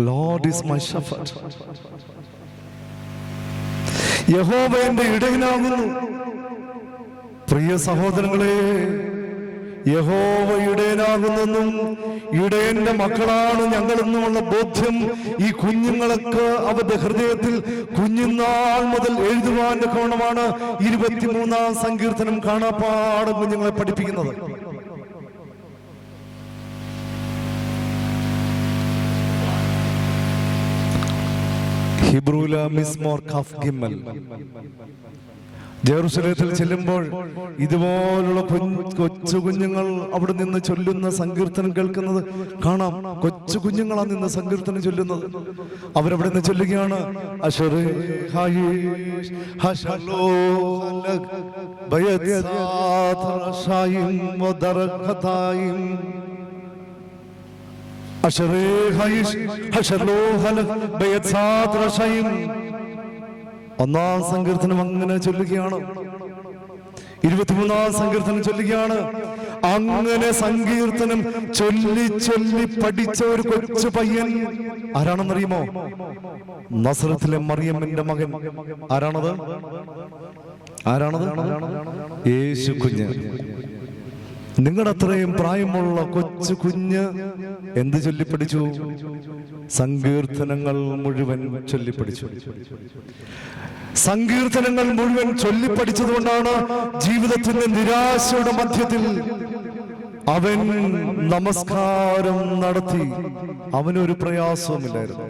Lord is my shepherd. യഹോവ എന്റെ ഇടയനാകുന്നു. പ്രിയ സഹോദരങ്ങളെ, യഹോവ ഇടയനാകുന്നെന്നും ഇടയന്റെ മക്കളാണ് ഞങ്ങളെന്നുമുള്ള ബോധ്യം ഈ കുഞ്ഞുങ്ങൾക്ക് അവരുടെ ഹൃദയത്തിൽ കുഞ്ഞുനാൾ മുതൽ എഴുതുവാന്റെ കോണമാണ് 23-ാം സങ്കീർത്തനം കാണാപ്പാടും കുഞ്ഞുങ്ങളെ പഠിപ്പിക്കുന്നത്. ഹിബ്രൂല മിസ്മോർ കഫ് ഗിമ്മൽ. ജെറുസലേത്തിൽ ചെല്ലുമ്പോൾ ഇതുപോലുള്ള കൊച്ചു കുഞ്ഞുങ്ങൾ അവിടെ നിന്ന് ചൊല്ലുന്ന സങ്കീർത്തനം കേൾക്കുന്നത് കാണാം. കൊച്ചു കുഞ്ഞുങ്ങളാണ് നിന്ന് സങ്കീർത്തനം ചൊല്ലുന്നത്. അവരവിടെ നിന്ന് ചൊല്ലുകയാണ്, ഒന്നാം സങ്കീർത്തനം അങ്ങനെ ചൊല്ലുകയാണ്. 23-ാം സങ്കീർത്തനം ചൊല്ലുകയാണ്. അങ്ങനെ സങ്കീർത്തനം ചൊല്ലി ചൊല്ലി പഠിച്ച ഒരു കൊച്ചു പയ്യൻ ആരാണെന്നറിയുമോ? നസറത്തിലെ മറിയമ്മിന്റെ മകൻ. ആരാണത്? യേശു കുഞ്ഞ്. നിങ്ങളുടെ അത്രയും പ്രായമുള്ള കൊച്ചു കുഞ്ഞ് എന്ത് ചൊല്ലിപ്പഠിച്ചു? സങ്കീർത്തനങ്ങൾ മുഴുവൻ ചൊല്ലിപ്പഠിച്ചു. സങ്കീർത്തനങ്ങൾ മുഴുവൻ ചൊല്ലിപ്പഠിച്ചതുകൊണ്ടാണ് ജീവിതത്തിന്റെ നിരാശയുടെ മധ്യത്തിൽ അവൻ നമസ്കാരം നടത്തി. അവനൊരു പ്രയാസവുമില്ലായിരുന്നു.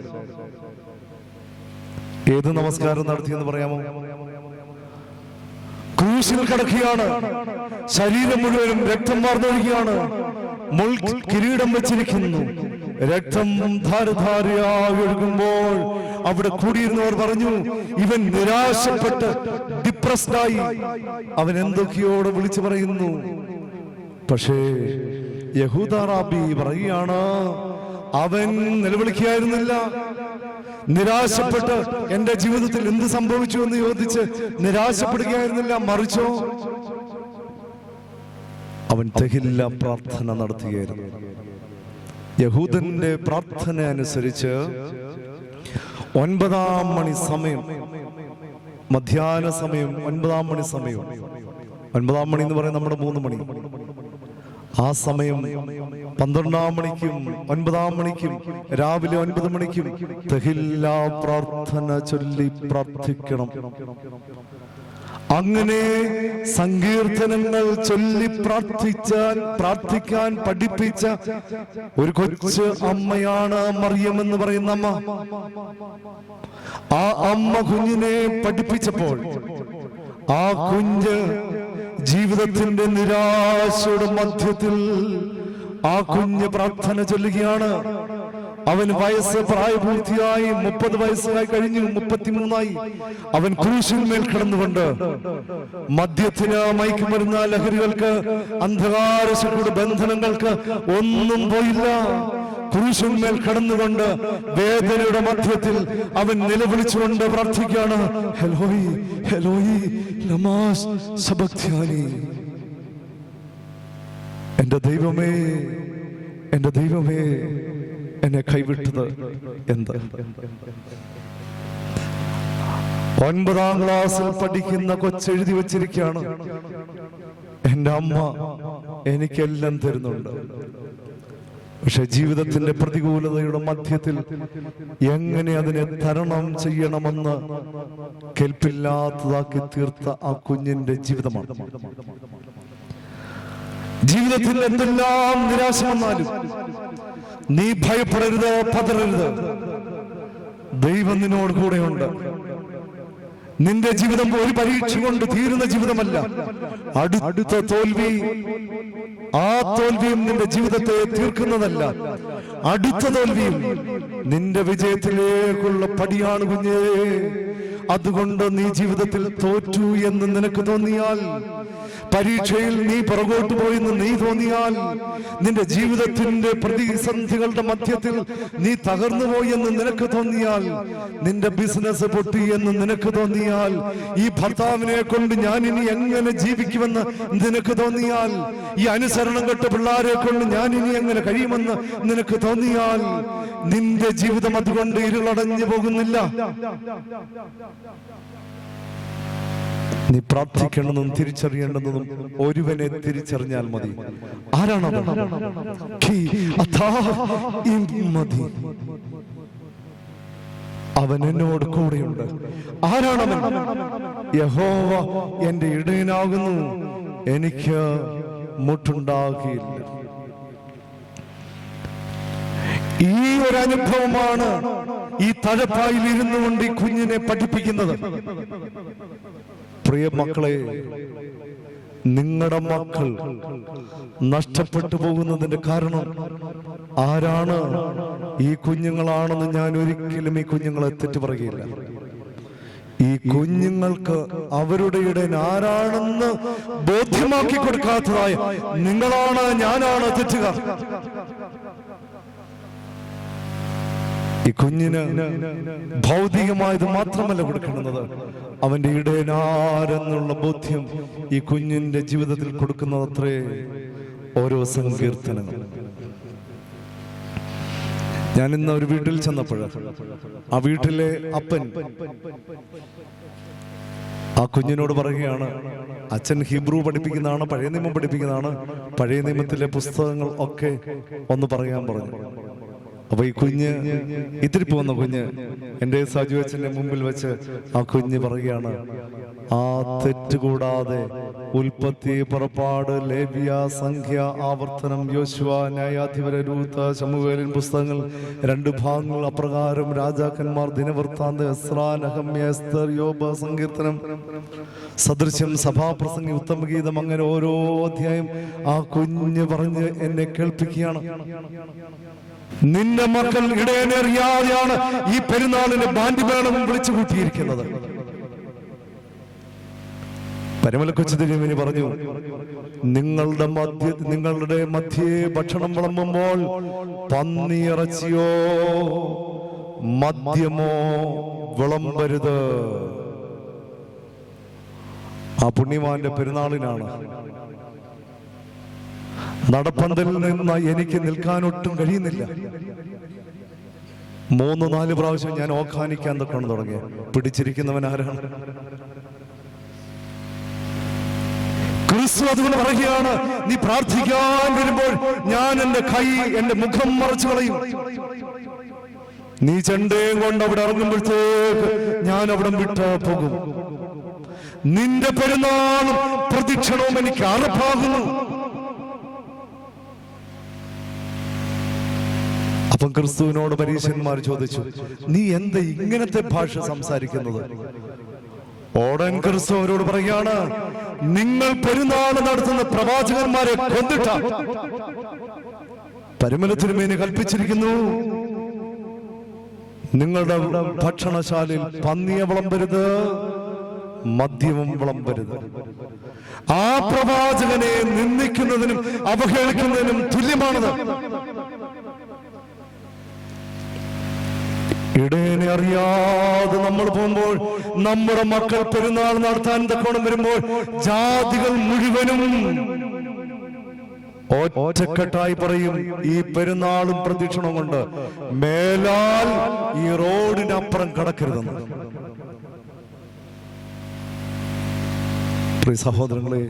ഏത് നമസ്കാരം നടത്തിയെന്ന് പറയാമോ? ക്രൂശിൽ കിടക്കുകയാണ്. ശരീരം മുഴുവനും രക്തം വാർന്നൊഴുകയാണ്. മുൾ കിരീടം വെച്ചിരിക്കുന്നു. രക്തം ധാരധാരയായി ഒഴുകുമ്പോൾ അവിടെ കൂടിയിരുന്നവർ പറഞ്ഞു, ഇവൻ നിരാശപ്പെട്ട് ഡിപ്രസ്ഡായി. അവൻ എന്തൊക്കെയോട് വിളിച്ചു പറയുന്നു. പക്ഷേ യഹൂദ റാബി പറയുകയാണ്, അവൻ നിലവിളിക്കുകയായിരുന്നില്ല. നിരാശപ്പെട്ട് എന്റെ ജീവിതത്തിൽ എന്ത് സംഭവിച്ചു എന്ന് ചോദിച്ച് നിരാശപ്പെടുകയായിരുന്നില്ല. മറിച്ചോ അവൻ തെഹില്ല പ്രാർത്ഥന നടത്തുകയായിരുന്നു. യഹൂദന്റെ പ്രാർത്ഥന അനുസരിച്ച് 9-ാം മണി സമയം, മധ്യാഹ്ന സമയം, 9-ാം മണി സമയം, 9-ാം മണി എന്ന് പറയുന്നത് നമ്മുടെ 3 മണി, ആ സമയം 12-ാം മണിക്കും 9-ാം മണിക്കും രാവിലെ 9 മണിക്കും തെഹില്ല പ്രാർത്ഥന ചൊല്ലി പ്രാർത്ഥിക്കണം. അങ്ങനെ സങ്കീർത്തനങ്ങൾ ചൊല്ലി പ്രാർത്ഥിക്കാൻ പഠിപ്പിച്ച ഒരു കൊച്ചു അമ്മയാണ് മറിയം എന്ന് പറയുന്ന അമ്മ. ആ അമ്മ കുഞ്ഞിനെ പഠിപ്പിച്ചപ്പോൾ ആ കുഞ്ഞ് ജീവിതത്തിന്റെ നിരാശയുടെ മധ്യത്തിൽ ആ കുഞ്ഞ് പ്രാർത്ഥന ചൊല്ലുകയാണ്. അവൻ വയസ്സ് പ്രായപൂർത്തിയായി, 30 വയസ്സായി കഴിഞ്ഞു, 33ആയി. അവൻ ക്രൂശിന്മേൽ കിടന്നുകൊണ്ട് മദ്യത്തിന്, മയക്കുമരുന്ന്, ലഹരികൾക്ക്, അന്ധകാരശക്തിയുടെ ബന്ധനങ്ങൾക്ക് ഒന്നും പോയില്ല. ക്രൂശിന്മേൽ കിടന്നുകൊണ്ട് വേദനയുടെ മധ്യത്തിൽ അവൻ നിലവിളിച്ചുകൊണ്ട് പ്രാർത്ഥിക്കുകയാണ്, ഹെലോയി ഹെലോയി ലമാ സബക്താനി. എന്റെ ദൈവമേ, എന്റെ ദൈവമേ, എന്നെ കൈവിട്ടത് എന്ത്? 9-ാം ക്ലാസ്സിൽ പഠിക്കുന്ന കൊച്ചെഴുതി വച്ചിരിക്കുകയാണ്, എന്റെ അമ്മ എനിക്കെല്ലാം തരുന്നുണ്ട്. പക്ഷെ ജീവിതത്തിന്റെ പ്രതികൂലതയുടെ മധ്യത്തിൽ എങ്ങനെ അതിനെ തരണം ചെയ്യണമെന്ന് കെൽപ്പില്ലാത്തതാക്കി തീർത്ത ആ കുഞ്ഞിന്റെ ജീവിതമാണ്. ജീവിതത്തിൽ എന്തെല്ലാം നിരാശ വന്നാലും നീ ഭയപ്പെടരുത്, പതറരുത്. ദൈവം നിന്നോട് കൂടെയുണ്ട്. നിന്റെ ജീവിതം ഒരു പരീക്ഷ കൊണ്ട് തീരുന്ന ജീവിതമല്ല. അടുത്ത തോൽവി, ആ തോൽവിയും നിന്റെ ജീവിതത്തെ തീർക്കുന്നതല്ല. അടുത്ത തോൽവിയും നിന്റെ വിജയത്തിലേക്കുള്ള പടിയാണ് കുഞ്ഞേ. അതുകൊണ്ട് നീ ജീവിതത്തിൽ തോറ്റു എന്ന് നിനക്ക് തോന്നിയാൽ, പരീക്ഷയിൽ നീ പുറകോട്ട് പോയെന്ന് നീ തോന്നിയാൽ, നിന്റെ ജീവിതത്തിന്റെ പ്രതിസന്ധികളുടെ മധ്യത്തിൽ നീ തകർന്നു പോയി എന്ന് നിനക്ക് തോന്നിയാൽ, നിന്റെ ബിസിനസ് പൊട്ടി എന്ന് നിനക്ക് തോന്നിയാൽ, ഈ ഭർത്താവിനെ കൊണ്ട് ഞാൻ ഇനി എങ്ങനെ ജീവിക്കുമെന്ന് നിനക്ക് തോന്നിയാൽ, ഈ അനുസരണം കെട്ട പിള്ളാരെ കൊണ്ട് ഞാൻ ഇനി എങ്ങനെ കഴിയുമെന്ന് നിനക്ക് തോന്നിയാൽ, നിന്റെ ജീവിതം അതുകൊണ്ട് ഇരുളടഞ്ഞു പോകുന്നില്ല. നീ പ്രാർത്ഥിക്കണമെന്നും തിരിച്ചറിയേണ്ടതും ഒരുവനെ തിരിച്ചറിഞ്ഞാൽ മതി. ആരാണത്? മതി. അവൻ എന്നോട് കൂടെയുണ്ട്. ആരാണവൻ? യഹോവ എന്റെ ഇടയനാകുന്നു, എനിക്ക് മുട്ടുണ്ടാകിയില്ല. ഈ ഒരു അനുഭവമാണ് ഈ തഴപ്പായിൽ ഇരുന്നു കൊണ്ട് ഈ കുഞ്ഞിനെ പഠിപ്പിക്കുന്നത്. പ്രിയ മക്കളെ, നിങ്ങളുടെ മക്കൾ നഷ്ടപ്പെട്ടു പോകുന്നതിന്റെ കാരണം ആരാണ്? ഈ കുഞ്ഞുങ്ങളാണെന്ന് ഞാൻ ഒരിക്കലും ഈ കുഞ്ഞുങ്ങളെ തെറ്റു പറയുകയില്ല. ഈ കുഞ്ഞുങ്ങൾക്ക് അവരുടെ ഇടയൻ ആരാണെന്ന് ബോധ്യമാക്കി കൊടുക്കാത്തതായ നിങ്ങളാണ്, ഞാനാണ് തെറ്റുകാർ. ഈ കുഞ്ഞിന് ഭൗതികമായത് മാത്രമല്ല കൊടുക്കുന്നത്, അവന്റെ ഇടയനാരെന്നുള്ള ബോധ്യം ഈ കുഞ്ഞിന്റെ ജീവിതത്തിൽ കൊടുക്കുന്നതത്രേ ഓരോ സങ്കീർത്തനങ്ങൾ. ഞാൻ ഇന്ന് ഒരു വീട്ടിൽ ചെന്നപ്പോൾ ആ വീട്ടിലെ അപ്പൻ ആ കുഞ്ഞിനോട് പറയുകയാണ്, അച്ഛൻ ഹീബ്രു പഠിപ്പിക്കുന്നതാണ്, പഴയ നിയമം പഠിപ്പിക്കുന്നതാണ്, പഴയ നിയമത്തിലെ പുസ്തകങ്ങൾ ഒക്കെ ഒന്ന് പറയാൻ പറഞ്ഞു. അപ്പൊ ഈ കുഞ്ഞ് ഇത്തിരി പോകുന്ന കുഞ്ഞ് എൻ്റെ സാജു അച്ഛൻ്റെ മുമ്പിൽ വെച്ച് ആ കുഞ്ഞ് പറയുകയാണ്, ആ തെറ്റുകൂടാതെ ഉൽപ്പത്തി, പുറപ്പാട്, ലേവ്യ, സംഖ്യ, ആവർത്തനം, യോശുവ, ന്യായാധിപര്, രൂത്ത്, ശമൂവേലിൻ പുസ്തകങ്ങൾ 2 ഭാഗങ്ങൾ അപ്രകാരം രാജാക്കന്മാർ, ദിനവൃത്താന്ത, എസ്രാ, നെഹമ്യ, എസ്തർ, യോബ്, സങ്കീർത്തനം, സദൃശ്യം, സഭാപ്രസംഗി, ഉത്തമഗീതം, അങ്ങനെ ഓരോ അധ്യായം ആ കുഞ്ഞ് പറഞ്ഞ് എന്നെ കേൾപ്പിക്കുകയാണ്. നിന്റെ മക്കൾ ഇടയനറിയാതെയാണ് ഈ പെരുന്നാളിന് ബാൻഡ് മേളവും വിളിച്ചു കൂട്ടിയിരിക്കുന്നത്. പരിമല കൊച്ചു തിരുമേനി പറഞ്ഞു, നിങ്ങളുടെ മധ്യേ ഭക്ഷണം വിളമ്പുമ്പോൾ പന്നിയിറച്ചിയോ മദ്യമോ വിളമ്പരുത്. ആ പുണ്യവാന്റെ പെരുന്നാളിനാണ്. നടപ്പന്തലിൽ നിന്ന് എനിക്ക് നിൽക്കാനൊട്ടും കഴിയുന്നില്ല. 3-4 പ്രാവശ്യം ഞാൻ ഓഖാനിക്കാൻ തൊട്ടാണ് തുടങ്ങി. പിടിച്ചിരിക്കുന്നവൻ ആരാണ്? ക്രിസ്തു അതുകൊണ്ട് പറയുകയാണ്, നീ പ്രാർത്ഥിക്കാൻ വരുമ്പോൾ ഞാൻ എന്റെ കൈ, എന്റെ മുഖം മറച്ചു കളയും. നീ ചെണ്ടയും കൊണ്ട് അവിടെ ഇറങ്ങുമ്പോഴത്തേക്ക് ഞാൻ അവിടെ വിട്ട് പോകും. നിന്റെ പെരുന്നാളും പ്രദക്ഷിണവും എനിക്ക് അറപ്പാകുന്നു. അപ്പം ക്രിസ്തുവിനോട് പരീശന്മാർ ചോദിച്ചു, നീ എന്താ ഇങ്ങനത്തെ ഭാഷ സംസാരിക്കുന്നത്? ഓടൻ ക്രിസ്തു അവരോട് പറയുകയാണ്, നിങ്ങൾ പെരുന്നാൾ നടത്തുന്ന പ്രവാചകന്മാരെ കൊന്നിട്ട പരിമല തിരുമേനി കൽപ്പിച്ചിരിക്കുന്നു, നിങ്ങളുടെ ഭക്ഷണശാലയിൽ പന്നിയെ വിളമ്പരുത്, മദ്യവും വിളമ്പരുത്. ആ പ്രവാചകനെ നിന്ദിക്കുന്നതിനും അവഹേളിക്കുന്നതിനും തുല്യമാണത്. ഇടയനെ അറിയാതെ നമ്മൾ പോകുമ്പോൾ, നമ്മുടെ മക്കൾ പെരുന്നാൾ നടത്താൻ തക്കോണം വരുമ്പോൾ, ജാതികൾ മുഴുവനും ഒറ്റക്കെട്ടായി പറയും, ഈ പെരുന്നാളും പ്രദക്ഷിണവും കൊണ്ട് മേലാൽ ഈ റോഡിനപ്പുറം കടക്കരുതെന്ന്. സഹോദരങ്ങളെ,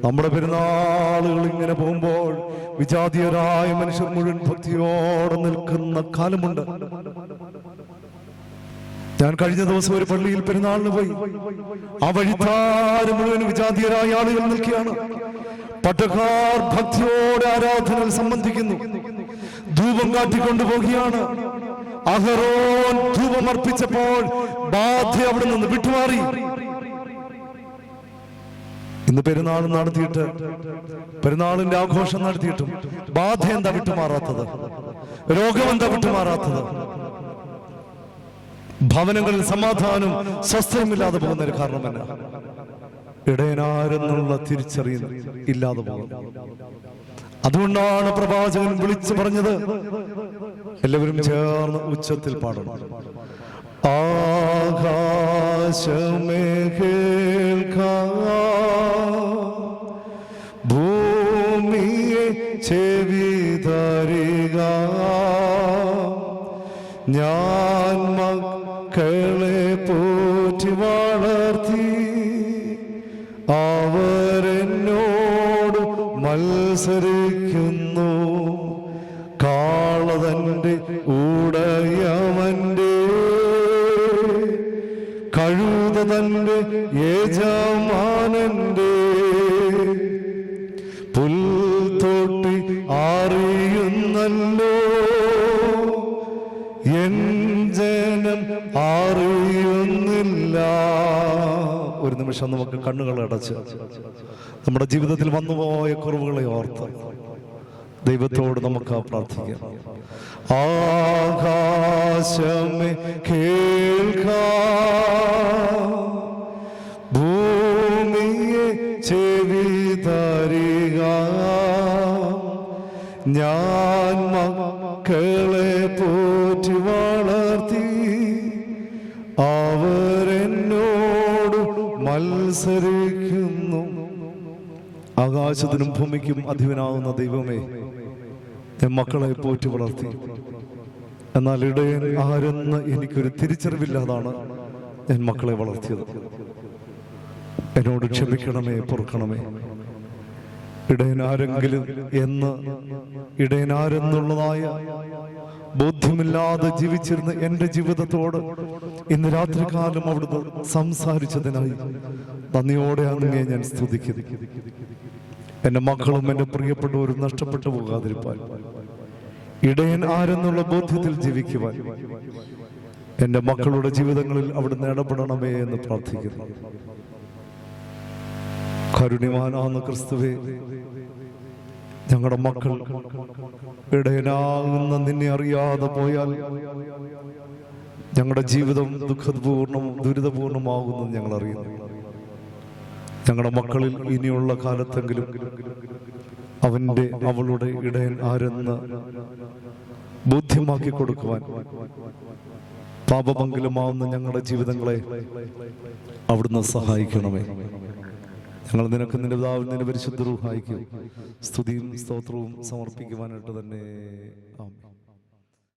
നമ്മുടെ പെരുന്നാളുകൾ ഇങ്ങനെ പോകുമ്പോൾ വിജാതീയരായ മനുഷ്യർ മുഴുവൻ ഭക്തിയോടെ നിൽക്കുന്ന കാലമുണ്ട്. ഞാൻ കഴിഞ്ഞ ദിവസം ഒരു പള്ളിയിൽ പെരുന്നാളിന് പോയി. ആ വഴിത്താര മുഴുവൻ വിജാതീയരായ ആളുകൾ നിൽക്കുകയാണ്. പട്ടക്കാർ ഭക്തിയോടെ ആരാധനയിൽ സംബന്ധിക്കുന്നു. ധൂപം കാട്ടിക്കൊണ്ടുപോകുകയാണ്. അഹറോൻ ധൂപം അർപ്പിച്ചപ്പോൾ ബാധ അവിടെ നിന്ന് വിട്ടുമാറി. ഇന്ന് പെരുന്നാൾ നടത്തിയിട്ട്, പെരുന്നാളിന്റെ ആഘോഷം നടത്തിയിട്ടും ബാധ എന്താ വിട്ടുമാറാത്തത്? രോഗം എന്താ വിട്ടുമാറാത്തത്? ഭവനങ്ങളിൽ സമാധാനം സ്വസ്ഥമില്ലാതെ പോകുന്നതിന് കാരണമല്ല, ഇടയനാരെന്നുള്ള തിരിച്ചറിയൽ ഇല്ലാതെ പോകുന്നു. അതുകൊണ്ടാണ് പ്രവാചകൻ വിളിച്ചു പറഞ്ഞത്, എല്ലാവരും ചേർന്ന് ഉച്ചത്തിൽ പാടണം. ആകാശമേ കേൾക്കാം, ഭൂമിയെ ചെവി തരിക, ഞാൻ മക്കളെ പോറ്റി വളർത്തി, അവരെന്നോട് മത്സരിക്കുന്നു. കാളതന്റെ ഉടയവന്റെ, കഴുത തന്റെ യജമാനന്റെ, പുൽത്തൊട്ടി അറിയുന്നല്ലോ, എൻ ജനം അറിയുന്നില്ല. ഒരു നിമിഷം നമുക്ക് കണ്ണുകൾ അടച്ച് നമ്മുടെ ജീവിതത്തിൽ വന്നുപോയ കുറവുകളെ ഓർത്ത് ദൈവത്തോട് നമുക്ക് പ്രാർത്ഥിക്കാം. ആകാശമേ കേൾക്കാം, ഭൂമിയെ ചെവി തരിക, ഞാൻ മക്കളെ പോറ്റി വളർത്തി, നിന്നോട് മത്സരിക്കുന്നു. ആകാശത്തിനും ഭൂമിക്കും അധിപനാകുന്ന ദൈവമേ, ഞാൻ മക്കളെ പോറ്റി വളർത്തി. എന്നാൽ ഇടയൻ ആരെന്ന് എനിക്കൊരു തിരിച്ചറിവില്ലാതാണ് ഞാൻ മക്കളെ വളർത്തിയത്. എന്നോട് ക്ഷമിക്കണമേ, പൊറുക്കണമേ. ഇടയനാരെന്നുള്ളതായ ബോധ്യമില്ലാതെ ജീവിച്ചിരുന്ന എൻ്റെ ജീവിതത്തോട് ഇന്ന് രാത്രികാലം അവിടുന്ന് സംസാരിച്ചതിനായി നന്ദിയോടെ അങ്ങേ ഞാൻ സ്തുതിക്കുന്നു. എൻ്റെ മക്കളും എൻ്റെ പ്രിയപ്പെട്ടവരും നഷ്ടപ്പെട്ടു പോകാതിരിപ്പാൻ, ഇടയൻ ആരെന്നുള്ള ബോധ്യത്തിൽ ജീവിക്കുവാൻ എൻ്റെ മക്കളുടെ ജീവിതങ്ങളിൽ അവിടുന്ന് ഇടപെടണമേ എന്ന് പ്രാർത്ഥിക്കുന്നു. കരുണ്യവാനാകുന്ന ക്രിസ്തുവേ, ഞങ്ങളുടെ മക്കൾ ഇടയനാകുന്ന നിന്നെ അറിയാതെ പോയാൽ ഞങ്ങളുടെ ജീവിതം ദുരിതപൂർണമാകുന്നത് ഞങ്ങൾ അറിയുന്നു. ഞങ്ങളുടെ മക്കളിൽ ഇനിയുള്ള കാലത്തെങ്കിലും അവളുടെ ഇടയൻ ആരെന്ന് ബോധ്യമാക്കി കൊടുക്കുവാൻ പാപമംഗലമാവുന്ന ഞങ്ങളുടെ ജീവിതങ്ങളെ അവിടുന്ന് സഹായിക്കണമേ. ഞങ്ങൾ നിനക്ക് നിന്റെ പിതാവിനും നിന്റെ പരിശുദ്ധ റൂഹായിക്കും സ്തുതിയും സ്തോത്രവും സമർപ്പിക്കുവാനായിട്ട് തന്നെ. ആമേൻ.